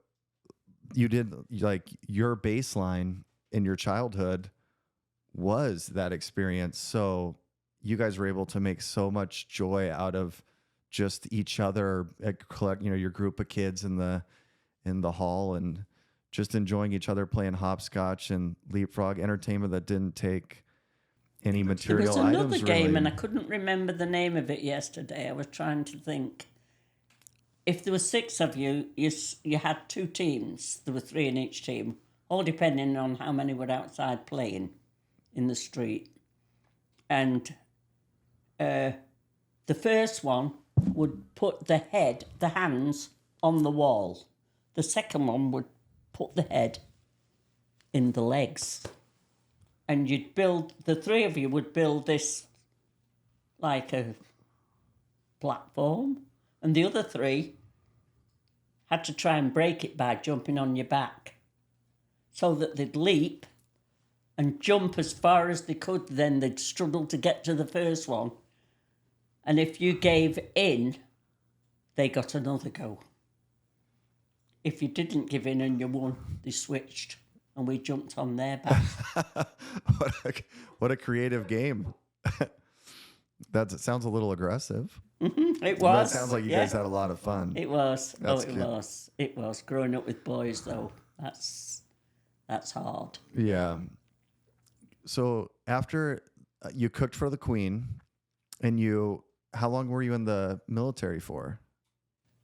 you did, like, your baseline in your childhood was that experience. So you guys were able to make so much joy out of just each other, collect, you know, your group of kids in the hall, and just enjoying each other, playing hopscotch and leapfrog, entertainment that didn't take any material items. There was another game, really. and I couldn't remember the name of it yesterday. I was trying to think. If there were 6 of you, you had 2 teams. There were 3 in each team, all depending on how many were outside playing in the street. And the first one would put the hands on the wall. The second one would put the head in the legs. And the 3 of you would build this like a platform, and the other 3 had to try and break it by jumping on your back, so that they'd leap and jump as far as they could. Then they'd struggle to get to the first one. And if you gave in, they got another go. If you didn't give in and you won, they switched, and we jumped on their back. What a creative game. It sounds a little aggressive. It was. That sounds like you guys had a lot of fun. It was. That's good. Was. It was. Growing up with boys, though, that's hard. Yeah. So after you cooked for the Queen, and how long were you in the military for?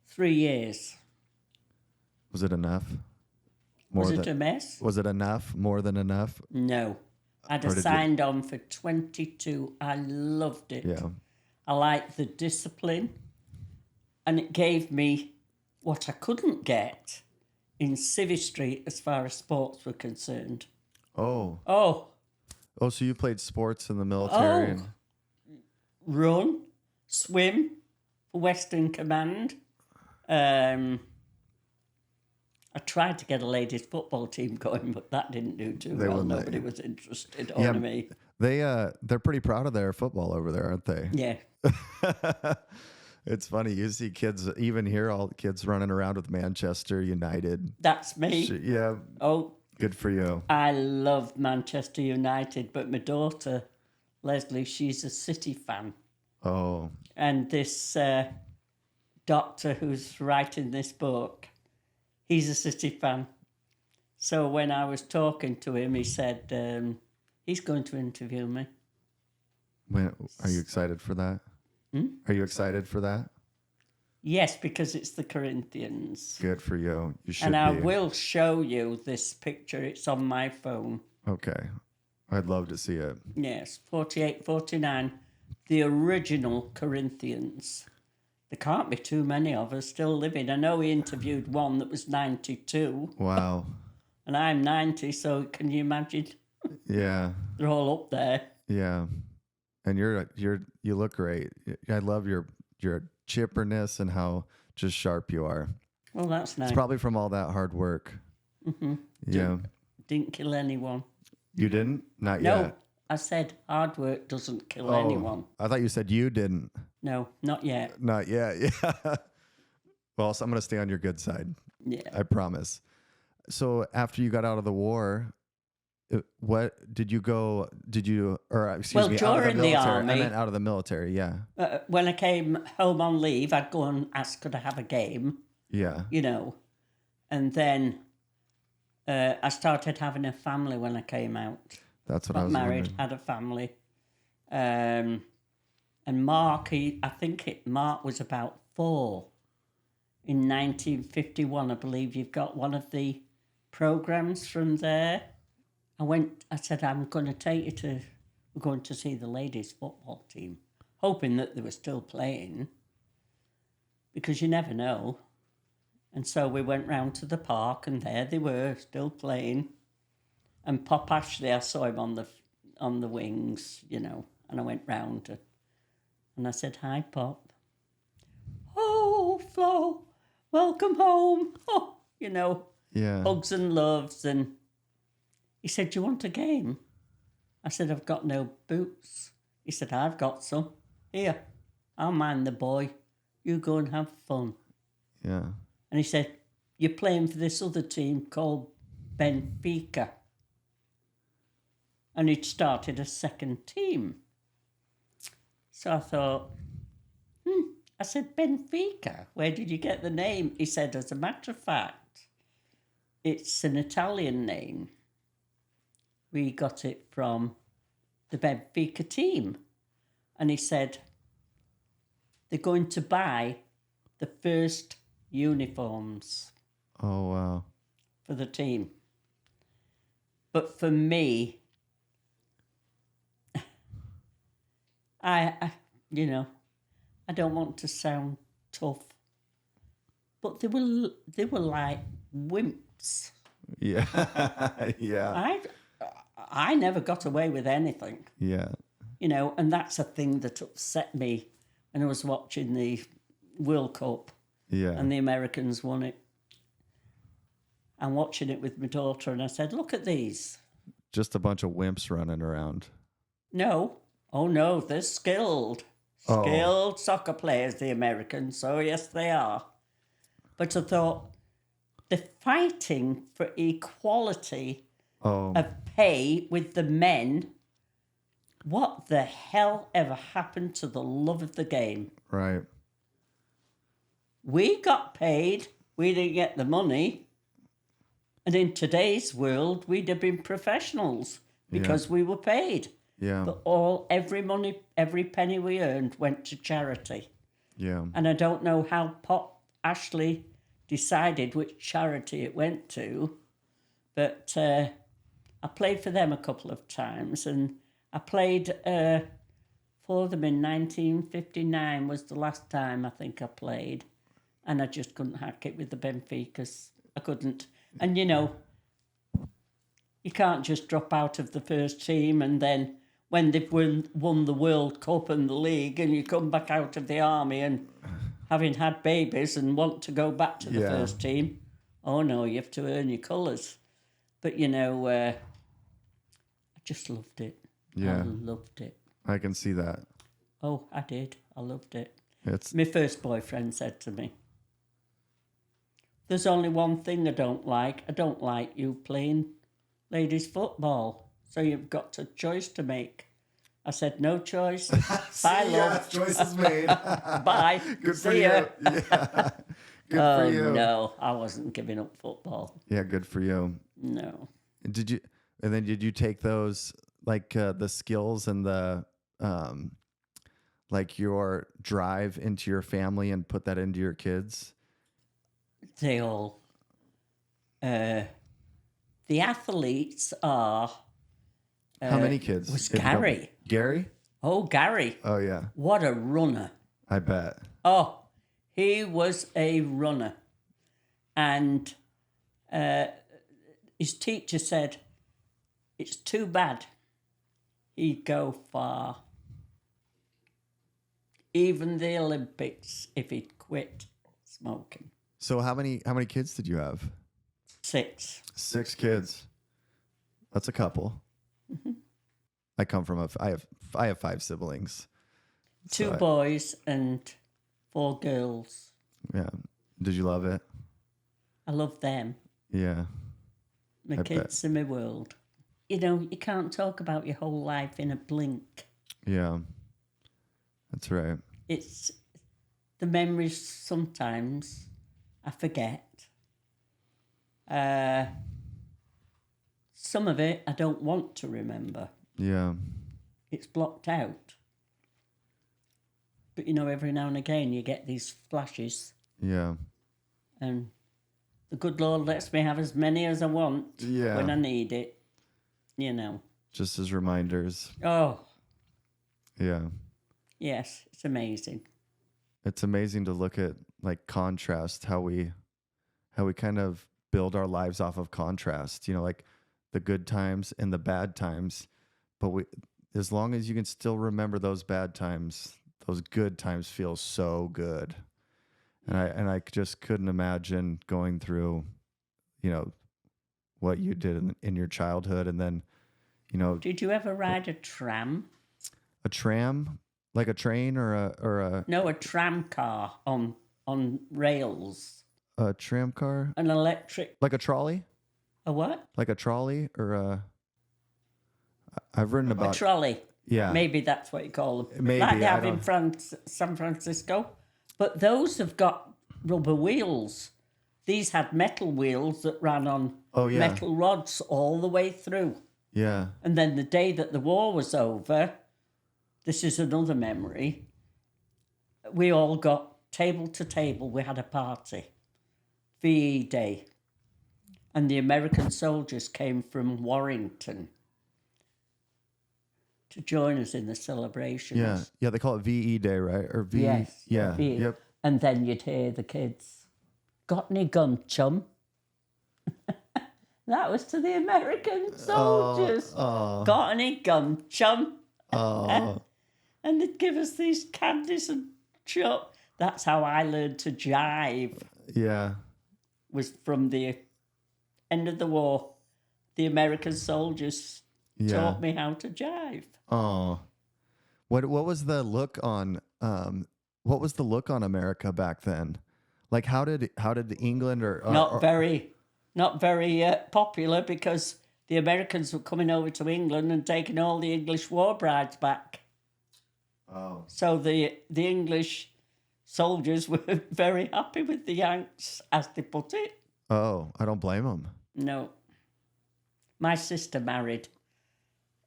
3 years. Was it enough? Was it a mess? Was it enough? More than enough? No. I'd have signed on for 22. I loved it. Yeah. I liked the discipline. And it gave me what I couldn't get in Civistry as far as sports were concerned. Oh. Oh. Oh, so you played sports in the military? Oh. Run, swim, Western Command. I tried to get a ladies' football team going, but that didn't do too well. Nobody was interested on me. They're pretty proud of their football over there, aren't they? Yeah. It's funny. You see kids, even here, all the kids running around with Manchester United. That's me. Yeah. Oh. Good for you. I love Manchester United, but my daughter, Leslie, she's a City fan. Oh. And this doctor who's writing this book, He's a City fan. So when I was talking to him, he said he's going to interview me. Are you excited for that? Are you excited for that? Yes, because it's the Corinthians. Good for you. You should And I be. will show you this picture. It's on my phone. Okay. I'd love to see it. Yes, 48, 49. The original Corinthians. There can't be too many of us still living. I know he interviewed one that was 92. Wow. And I'm 90, so can you imagine? Yeah. They're all up there. Yeah. And you look great. I love your chipperness and how just sharp you are. Well, that's nice. It's probably from all that hard work. Mm-hmm. Yeah. Didn't kill anyone. You didn't? Not No, yet. I said hard work doesn't kill anyone. I thought you said you didn't. No, not yet. Not yet. Yeah. Well, so I'm going to stay on your good side. Yeah. I promise. So after you got out of the war, what did you go? Did you, or excuse me, out of during the the military? army. I meant out of the military. Yeah. When I came home on leave, I'd go and ask, could I have a game? Yeah. You know. And then I started having a family when I came out. That's what I Got was married, wondering. had a family. And Mark, Mark was about 4. In 1951, I believe you've got one of the programs from there. I said, I'm going to take you we're going to see the ladies' football team, hoping that they were still playing, because you never know. And so we went round to the park, and there they were, still playing. And Pop Ashley, I saw him on the wings, you know, and I went round and I said, hi, Pop. Oh, Flo, welcome home. Oh, you know, Yeah. hugs and loves. And he said, do you want a game? I said, I've got no boots. He said, I've got some. Here, I'll mind the boy. You go and have fun. Yeah. And he said, you're playing for this other team called Benfica. And he'd started a second team. So I thought, I said, Benfica, where did you get the name? He said, as a matter of fact, it's an Italian name. We got it from the Benfica team. And he said, they're going to buy the first uniforms Oh, wow. for the team. But for me, I I don't want to sound tough, but they were like wimps. Yeah. Yeah. I never got away with anything, Yeah. you know, and that's a thing that upset me when I was watching the World Cup Yeah. and the Americans won it. I'm watching it with my daughter, and I said, look at these. Just a bunch of wimps running around. No. Oh, no, they're skilled. Oh. Skilled soccer players, the Americans. So, yes, they are. But I thought, they're fighting for equality Oh. of pay with the men. What the hell ever happened to the love of the game? Right. We got paid. We didn't get the money. And in today's world, we'd have been professionals because we were paid. Yeah. But every penny we earned went to charity. Yeah. And I don't know how Pop Ashley decided which charity it went to, but I played for them a couple of times, and I played for them in 1959 was the last time I think I played, and I just couldn't hack it with the Benficas. I couldn't. And, you know, you can't just drop out of the first team and then when they've won the World Cup and the league and you come back out of the army and having had babies and want to go back to the first team. Oh, no, you have to earn your colours. But, you know, I just loved it. Yeah. I loved it. I can see that. Oh, I did. I loved it. It's My first boyfriend said to me, there's only one thing I don't like. I don't like you playing ladies football. So you've got a choice to make. I said, no choice. Bye, love. choice is made. Bye. Good for See you. ya. Yeah. Good Oh, for you. no, I wasn't giving up football. Yeah, good for you. No. Did you take those, like the skills and the like your drive into your family and put that into your kids? They all, the athletes are, How many kids? was if you don't- Gary. Gary? Oh, Gary. Oh yeah, What a runner. I bet. Oh, he was a runner. And his teacher said, it's too bad he'd go far. Even the Olympics, if he'd quit smoking. So how many kids did you have? 6. 6 kids. That's a couple. Mm-hmm. I come from I have 5 siblings. 2 boys and 4 girls. Yeah. Did you love it? I love them. Yeah. My kids are my world. You know, you can't talk about your whole life in a blink. Yeah. That's right. It's the memories sometimes I forget. Some of it I don't want to remember. Yeah. It's blocked out. But you know, every now and again you get these flashes, Yeah. and the good Lord lets me have as many as I want Yeah. when I need it. You know. Just as reminders. Oh, Yeah. yes, it's amazing. It's amazing to look at like contrast, how we kind of build our lives off of contrast, you know, like the good times and the bad times. But as long as you can still remember those bad times, those good times feel so good. And I just couldn't imagine going through, you know, what you did in your childhood. And then, you know, Did you ever ride a tram? a tram, like a train or a No, a tram car on rails. tram car, An electric. like a trolley, A what? like a trolley or I've written A about, trolley. yeah, Maybe that's what you call them. Maybe, like they I have in don't- San Francisco. But those have got rubber wheels. These had metal wheels that ran on Oh, yeah. metal rods all the way through. yeah, And then the day that the war was over, this is another memory, we all got table to table. We had a party, VE Day. And the American soldiers came from Warrington to join us in the celebrations. yeah, yeah. They call it VE Day, right? Or V. Yes. Yeah. VE. Yep. And then you'd hear the kids, got any gun, chum? That was to the American soldiers. Oh. Got any gun, chum? Oh. And they'd give us these candies and chop. That's how I learned to jive, Yeah. was from the end of the war. The American soldiers Yeah. taught me how to jive. Oh. What was the look on America back then? Like how did England or Not very popular, because the Americans were coming over to England and taking all the English war brides back. Oh. So the English soldiers were very happy with the Yanks, as they put it. Oh, I don't blame them. No. My sister married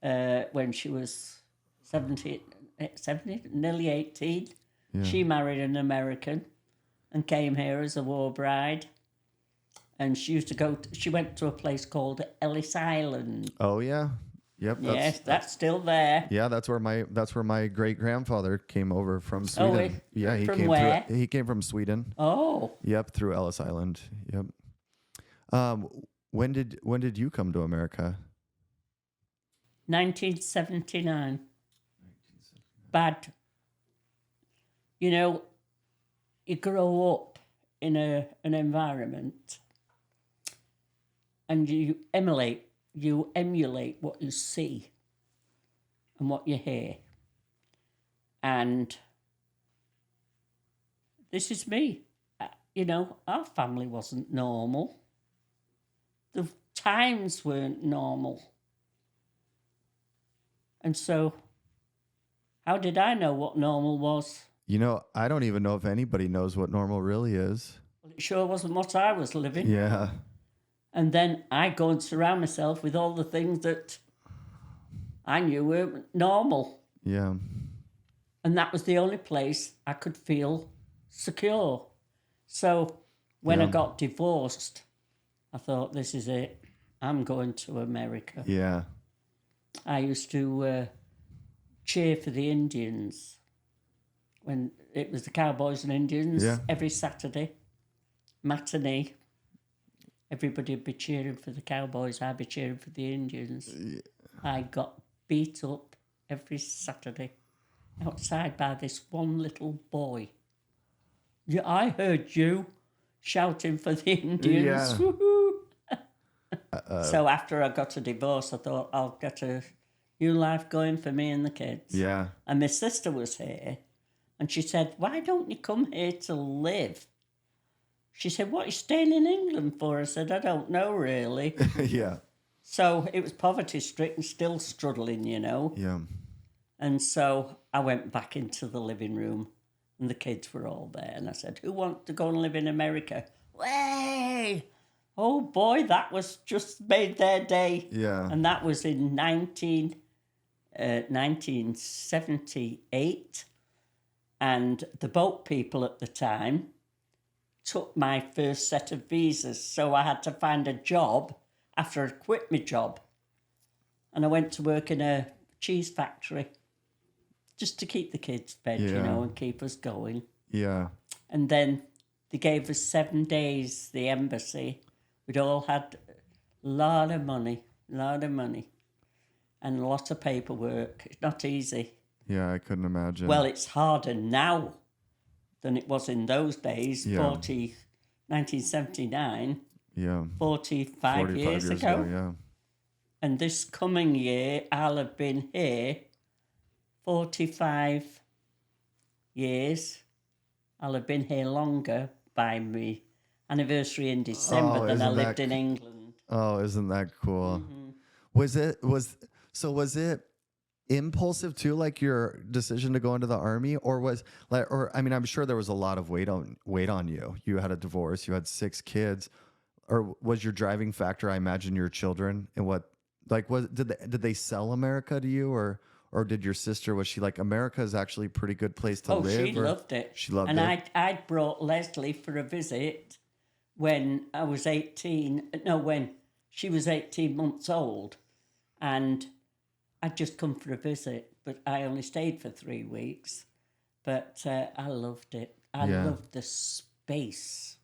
when she was 70, nearly 18. Yeah. She married an American and came here as a war bride. And she used to she went to a place called Ellis Island. Oh yeah. Yep. Yes, that's still there. Yeah, that's where my great grandfather came over from Sweden. He from came where? he came from Sweden. Oh, Yep, through Ellis Island. Yep. When did you come to America? 1979. Bad. You know, you grow up in an environment and you emulate what you see and what you hear. And this is me. You know, our family wasn't normal. The times weren't normal. And so, how did I know what normal was? You know, I don't even know if anybody knows what normal really is. Well, It sure wasn't what I was living. Yeah. And then I go and surround myself with all the things that I knew weren't normal. Yeah. And that was the only place I could feel secure. So when I got divorced, I thought, this is it. I'm going to America. Yeah. I used to cheer for the Indians when it was the Cowboys and Indians every Saturday matinee. Everybody would be cheering for the Cowboys. I'd be cheering for the Indians. Yeah. I got beat up every Saturday outside by this one little boy. Yeah, I heard you shouting for the Indians. Yeah. So after I got a divorce, I thought I'll get a new life going for me and the kids. Yeah. And my sister was here, and she said, why don't you come here to live? She said, what are you staying in England for? I said, I don't know, really. Yeah. So it was poverty-stricken, still struggling, you know. Yeah. And so I went back into the living room, and the kids were all there. And I said, who wants to go and live in America? Way! Oh, boy, that was just made their day. Yeah. And that was in 1978. And the boat people at the time took my first set of visas. So I had to find a job after I quit my job. And I went to work in a cheese factory just to keep the kids fed, you know, and keep us going. Yeah. And then they gave us 7 days, the embassy. We'd all had a lot of money, and a lot of paperwork. It's not easy. Yeah, I couldn't imagine. Well, it's harder now than it was in those days, 1979. Yeah. 45 years ago. Yeah. And this coming year, I'll have been here 45 years. I'll have been here longer by my anniversary in December than I lived in England. Oh, isn't that cool? Mm-hmm. Was it impulsive too, like your decision to go into the army, or I mean, I'm sure there was a lot of weight on you. You had a divorce, you had 6 kids, or was your driving factor, I imagine, your children? And did they sell America to you, or did your sister, was she like, America is actually a pretty good place to live? Oh, she loved it. She loved it. And I'd brought Leslie for a visit when I was 18. No, when she was 18 months old, and I'd just come for a visit, but I only stayed for 3 weeks. But I loved it. I loved the space.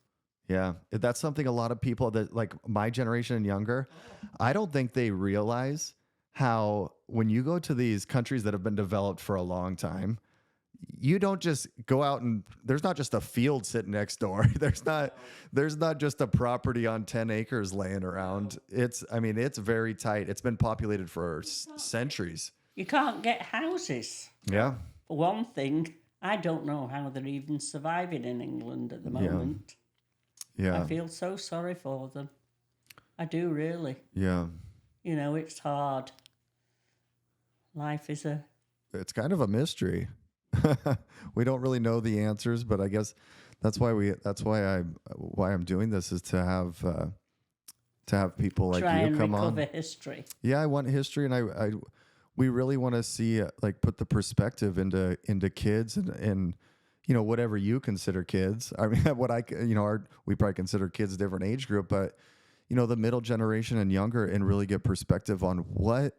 Yeah, that's something a lot of people that, like my generation and younger, I don't think they realize how when you go to these countries that have been developed for a long time, you don't just go out and there's not just a field sitting next door. There's not just a property on 10 acres laying around. It's very tight. It's been populated for centuries. You can't get houses. Yeah. For one thing, I don't know how they're even surviving in England at the moment. Yeah. I feel so sorry for them. I do, really. Yeah. You know, it's hard. Life is it's kind of a mystery. We don't really know the answers, but I guess that's why I'm doing this, is to have people like try you and come on. recover history. Yeah, I want history, and we really want to see put the perspective into kids and you know, whatever you consider kids. I mean, we probably consider kids a different age group, but you know, the middle generation and younger, and really get perspective on what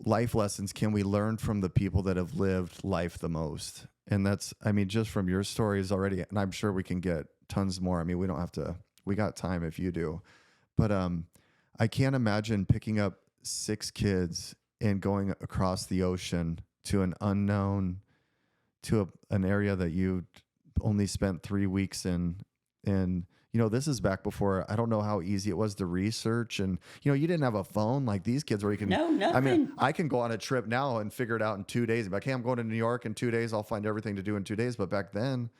life lessons can we learn from the people that have lived life the most. And that's, I mean, just from your stories already, and I'm sure we can get tons more. I mean, we got time if you do, but I can't imagine picking up 6 kids and going across the ocean to an unknown, to an area that you only spent 3 weeks in. And, you know, this is back before, I don't know how easy it was to research. And, you know, you didn't have a phone like these kids where you can. No, nothing. I mean, I can go on a trip now and figure it out in 2 days. Like, hey, I'm going to New York in 2 days. I'll find everything to do in 2 days. But back then,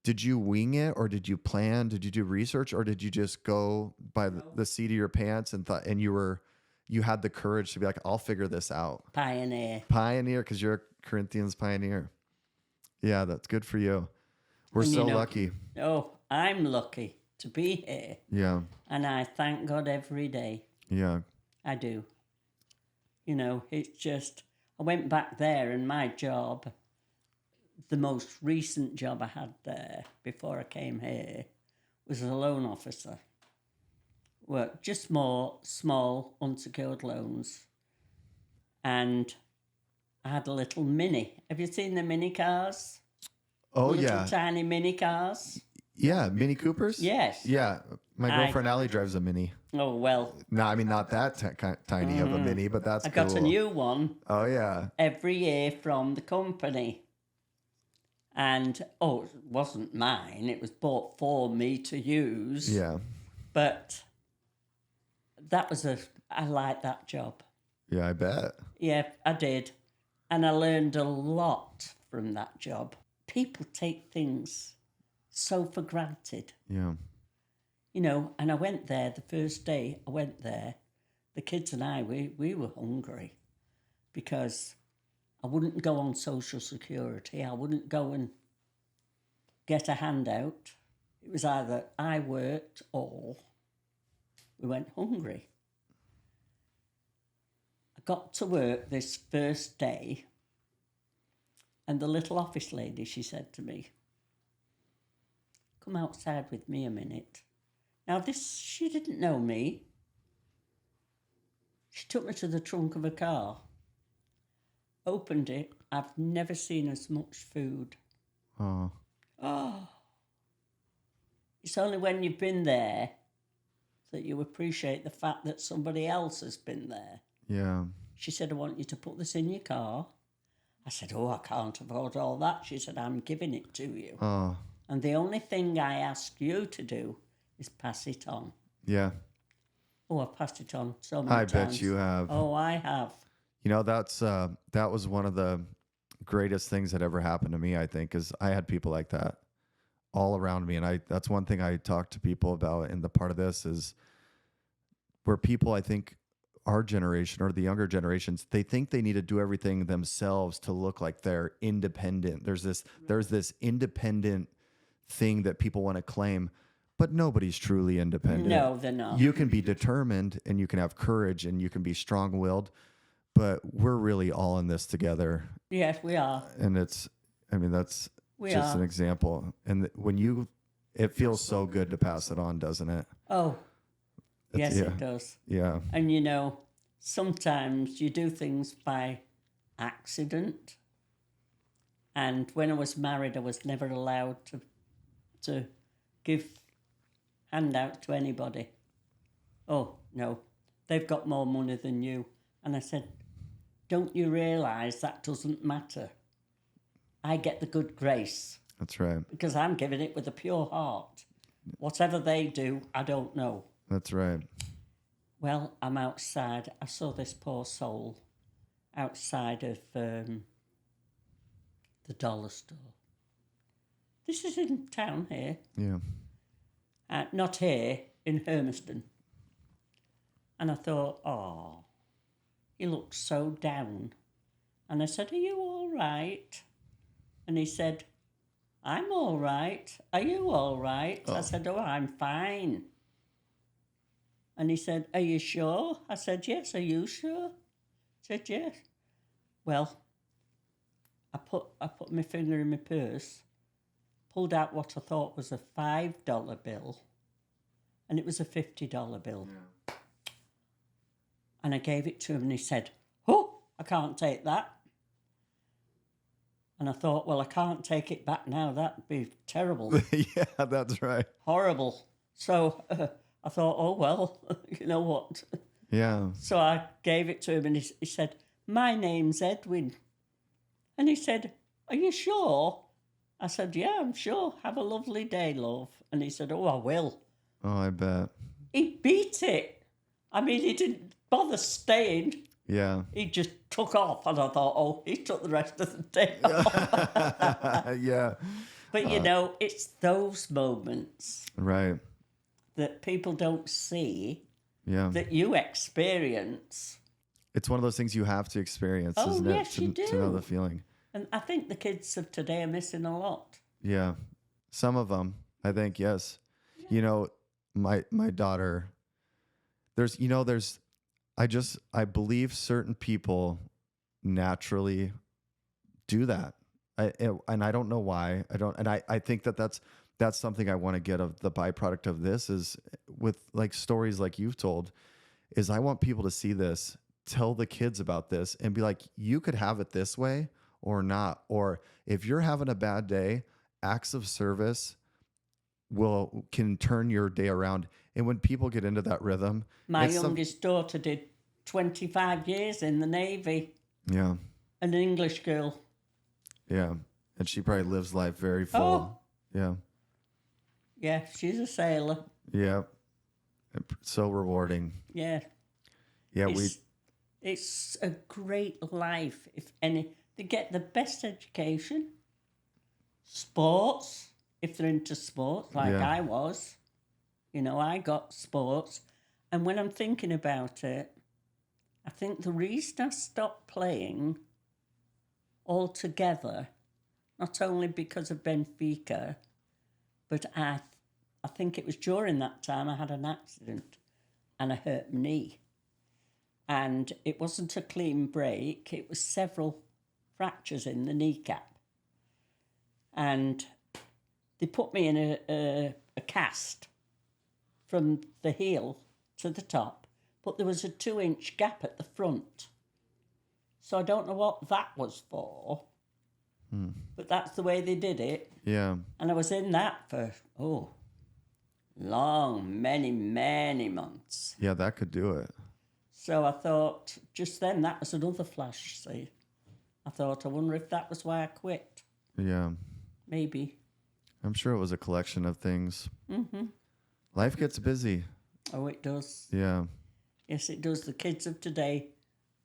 did you wing it, or did you plan? Did you do research, or did you just go by the seat of your pants and thought, and you had the courage to be like, I'll figure this out? Pioneer, because you're a Corinthians pioneer. Yeah, that's good for you. We're And, so lucky. Oh, I'm lucky to be here. Yeah. And I thank God every day. Yeah. I do. It's just, I went back there and my job, the most recent job I had there before I came here, was a loan officer. Worked just more small, unsecured loans. And I had a little mini. Have you seen the mini cars? Oh, Little tiny mini cars? Yeah. Mini Coopers? Yes. Yeah. My girlfriend Allie drives a Mini. Oh, well. No, I mean, not that tiny of a Mini, but that's I cool. got a new one. Oh, yeah. Every year from the company. And, it wasn't mine. It was bought for me to use. Yeah. But I liked that job. Yeah, I bet. Yeah, I did. And I learned a lot from that job. People take things so for granted. Yeah. And I went there the first day I went there. The kids and I, we were hungry because I wouldn't go on Social Security. I wouldn't go and get a handout. It was either I worked or we went hungry. I got to work this first day and the little office lady, she said to me, "Come outside with me a minute." Now, she didn't know me. She took me to the trunk of a car, opened it. I've never seen as much food. Oh. It's only when you've been there that you appreciate the fact that somebody else has been there. Yeah. She said, "I want you to put this in your car." I said, "Oh, I can't afford all that." She said, "I'm giving it to you. Oh. And the only thing I ask you to do is pass it on." Yeah. Oh, I've passed it on so many times. I bet you have. Oh, I have. That was one of the greatest things that ever happened to me, I think, is I had people like that all around me. And that's one thing I talk to people about in the part of this is where people, I think, our generation or the younger generations, they think they need to do everything themselves to look like they're independent. There's this independent thing that people want to claim, but nobody's truly independent. No, they're not. You can be determined and you can have courage and you can be strong-willed, but we're really all in this together. Yes, we are. And that's just an example. And it feels so good to pass it on, doesn't it? Oh, yes, it does. Yeah. And sometimes you do things by accident. And when I was married, I was never allowed to give handout to anybody. "Oh, no, they've got more money than you." And I said, "Don't you realise that doesn't matter? I get the good grace." That's right. Because I'm giving it with a pure heart. Whatever they do, I don't know. That's right. Well, I'm outside. I saw this poor soul outside of the dollar store. This is in town here. Yeah. Not here, in Hermiston. And I thought, oh, he looks so down. And I said, "Are you all right?" And he said, "I'm all right. Are you all right?" I said, "Oh, I'm fine." And he said, "Are you sure?" I said, "Yes." "Are you sure?" He said, "Yes." Well, I put my finger in my purse, pulled out what I thought was a $5 bill, and it was a $50 bill. Yeah. And I gave it to him, and he said, "Oh, I can't take that." And I thought, well, I can't take it back now. That'd be terrible. Yeah, that's right. Horrible. So I thought, oh, well, you know what? Yeah. So I gave it to him and he said, "My name's Edwin." And he said, "Are you sure?" I said, "Yeah, I'm sure. Have a lovely day, love." And he said, "Oh, I will." Oh, I bet. He beat it. I mean, he didn't bother staying. Yeah. He just took off, and I thought, oh, he took the rest of the day off. Yeah. But, it's those moments Right. that people don't see, Yeah. that you experience. It's one of those things you have to experience, isn't it? Yes, you do. To know the feeling. And I think the kids of today are missing a lot. Yeah. Some of them, I think, yes. You know, my daughter, there's I believe certain people naturally do that. And I don't know why. I think that's something I want to get of the byproduct of this is with like stories like you've told is I want people to see this, tell the kids about this and be like, you could have it this way or not. Or if you're having a bad day, acts of service can turn your day around. And when people get into that rhythm, My youngest daughter did 25 years in the Navy. Yeah. An English girl. Yeah. And she probably lives life very full. Yeah. Yeah, she's a sailor. Yeah. So rewarding. Yeah. Yeah, it's a great life. If any, they get the best education, sports, if they're into sports, like I was. You know, I got sports. And when I'm thinking about it, I think the reason I stopped playing altogether, not only because of Benfica, but I think it was during that time I had an accident and I hurt my knee. And it wasn't a clean break, it was several fractures in the kneecap. And they put me in a cast from the heel to the top, but there was a 2-inch gap at the front. So I don't know what that was for, but that's the way they did it. Yeah. And I was in that for, long, many, many months. Yeah, that could do it. So I thought, just then, that was another flash, see. I thought, I wonder if that was why I quit. Yeah. Maybe. I'm sure it was a collection of things. Mm-hmm. Life gets busy. Oh, it does. Yeah. Yes, it does. The kids of today,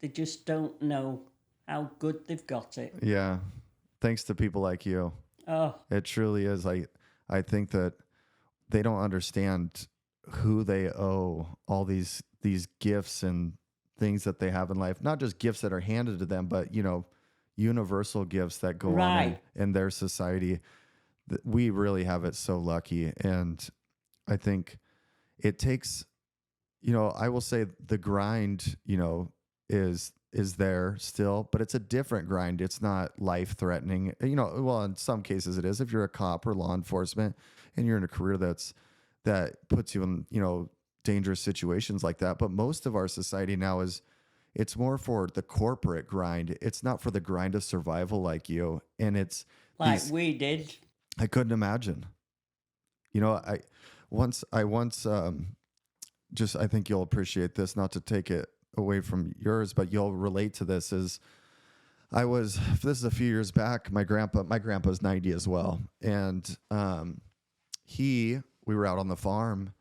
they just don't know how good they've got it. Yeah. Thanks to people like you. Oh. It truly is. I think that they don't understand who they owe all these gifts and things that they have in life. Not just gifts that are handed to them, but, universal gifts that go on in their society. We really have it so lucky. And I think it takes, I will say the grind, is there still, but it's a different grind. It's not life threatening. Well, in some cases it is. If you're a cop or law enforcement and you're in a career that puts you in, dangerous situations like that. But most of our society now it's more for the corporate grind. It's not for the grind of survival like you. And it's like we did. I couldn't imagine. I once I think you'll appreciate this, not to take it away from yours, but you'll relate to this this is a few years back. My grandpa's 90 as well. And we were out on the farm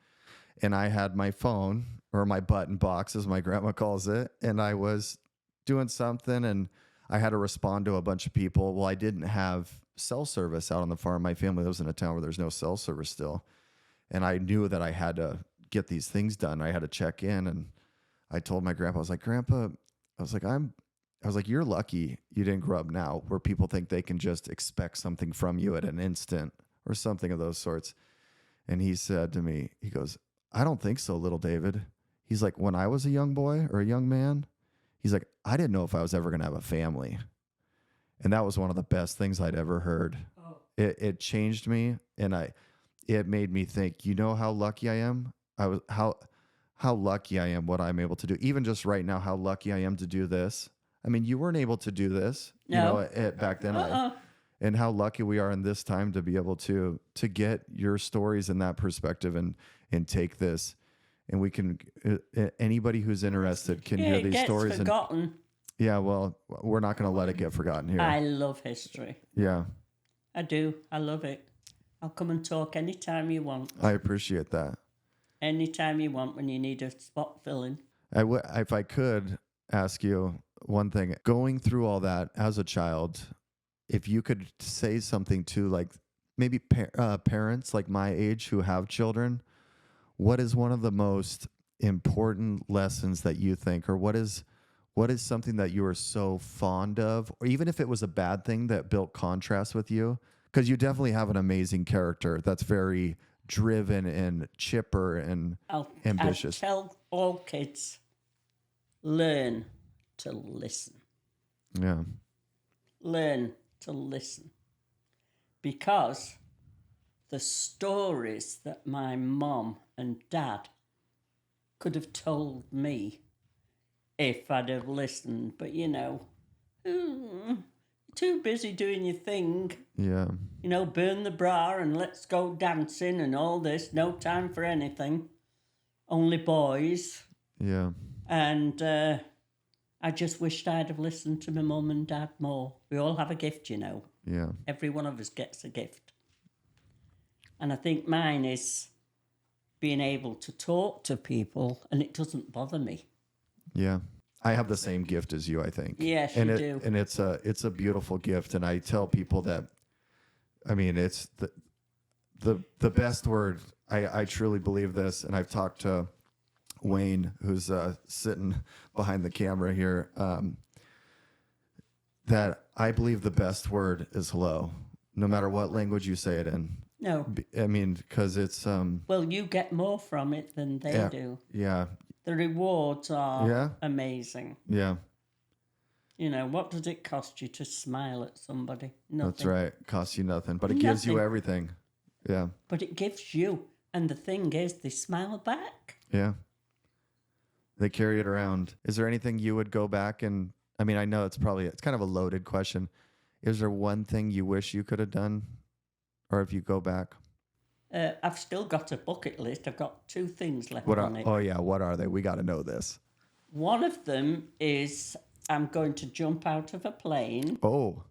and I had my phone, or my button box as my grandma calls it. And I was doing something and I had to respond to a bunch of people. Well, I didn't have cell service out on the farm. My family lives in a town where there's no cell service still. And I knew that I had to get these things done. I had to check in, and I told my grandpa, I was like, Grandpa, you're lucky you didn't grow up now where people think they can just expect something from you at an instant or something of those sorts. And he said to me, he goes, I don't think so, little David. He's like, when I was a young boy or a young man, he's like, I didn't know if I was ever going to have a family. And that was one of the best things I'd ever heard. Oh. It changed me, and it made me think, how lucky I am? How lucky I am what I'm able to do. Even just right now, how lucky I am to do this. I mean, you weren't able to do this, back then. And how lucky we are in this time to be able to get your stories in that perspective and take this. And we can, anybody who's interested can hear these stories. Forgotten. Yeah, well, we're not going to let it get forgotten here. I love history. Yeah. I do. I love it. I'll come and talk anytime you want. I appreciate that. Anytime you want when you need a spot filling. If I could ask you one thing, going through all that as a child, if you could say something to like maybe parents like my age who have children, what is one of the most important lessons that you think, or what is something that you are so fond of, or even if it was a bad thing that built contrast with you? Because you definitely have an amazing character that's very driven and chipper and I ambitious. tell all kids, learn to listen. Yeah. Learn to listen. Because the stories that my mom and dad could have told me if I'd have listened, but you're too busy doing your thing. Yeah. Burn the bra and let's go dancing and all this. No time for anything. Only boys. Yeah. And I just wished I'd have listened to my mum and dad more. We all have a gift, Yeah. Every one of us gets a gift. And I think mine is being able to talk to people and it doesn't bother me. Yeah. I have the same gift as you, I think. Yes, and you do. And it's a beautiful gift. And I tell people that, I mean, it's the best word. I truly believe this. And I've talked to Wayne, who's sitting behind the camera here, that I believe the best word is hello, no matter what language you say it in. No. I mean, because it's... Well, you get more from it than they do. Yeah. The rewards are amazing. Yeah. What does it cost you to smile at somebody? Nothing. That's right. Costs you nothing, but it gives you everything. Yeah. But it gives you. And the thing is, they smile back. Yeah. They carry it around. Is there anything you would go back and... I mean, I know it's kind of a loaded question. Is there one thing you wish you could have done? Or if you go back? I've still got a bucket list. I've got 2 things left on it. Oh, yeah. What are they? We got to know this. One of them is I'm going to jump out of a plane. Oh.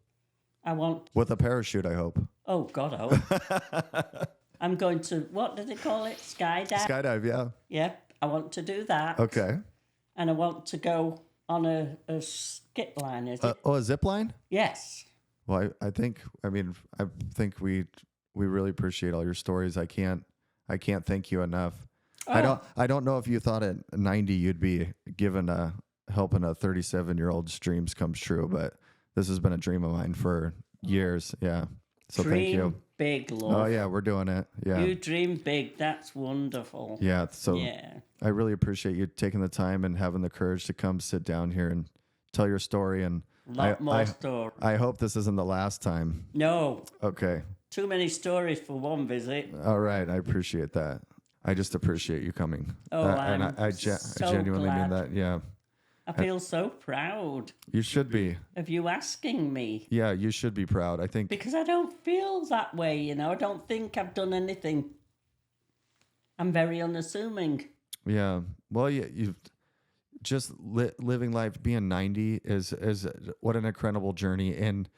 I want... With a parachute, I hope. Oh, God, I hope. I'm going to... What do they call it? Skydive? Skydive, yeah. Yeah. I want to do that. Okay. And I want to go on a skip line, is it? A zip line? Yes. Well, I think we really appreciate all your stories. I can't thank you enough. Oh. I don't know if you thought at 90 you'd be helping a 37-year-old's dreams come true, but this has been a dream of mine for years. Yeah. So dream thank you. Big, love. Oh yeah, we're doing it. Yeah. You dream big. That's wonderful. Yeah. So yeah. I really appreciate you taking the time and having the courage to come sit down here and tell your story. And more stories. I hope this isn't the last time. No. Okay. Too many stories for one visit. All right. I appreciate that. I just appreciate you coming. Oh, and I genuinely mean that. Yeah. I feel so proud You should be. of you asking me. Yeah, you should be proud. I think. Because I don't feel that way, I don't think I've done anything. I'm very unassuming. Yeah. Well, you've just living life. Being 90 is what an incredible journey, and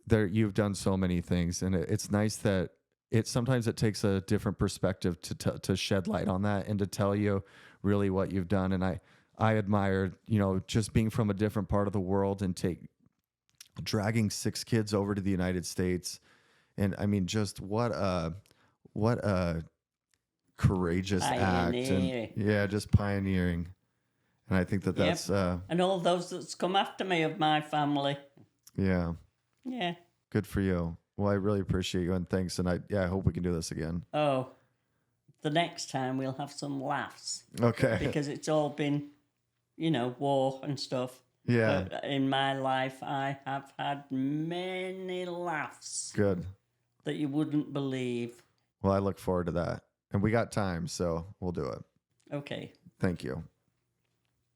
you've done so many things, and it's nice that sometimes it takes a different perspective to shed light on that and to tell you really what you've done. And I admire, just being from a different part of the world and dragging 6 kids over to the United States. And I mean, just what a courageous act. And just pioneering. And I think that's, and all those that's come after me of my family. Yeah. Yeah. Good for you. Well, I really appreciate you, and thanks. And I hope we can do this again. Oh, the next time we'll have some laughs. Okay. Because it's all been, war and stuff. Yeah. But in my life, I have had many laughs. Good. That you wouldn't believe. Well, I look forward to that. And we got time, so we'll do it. Okay. Thank you.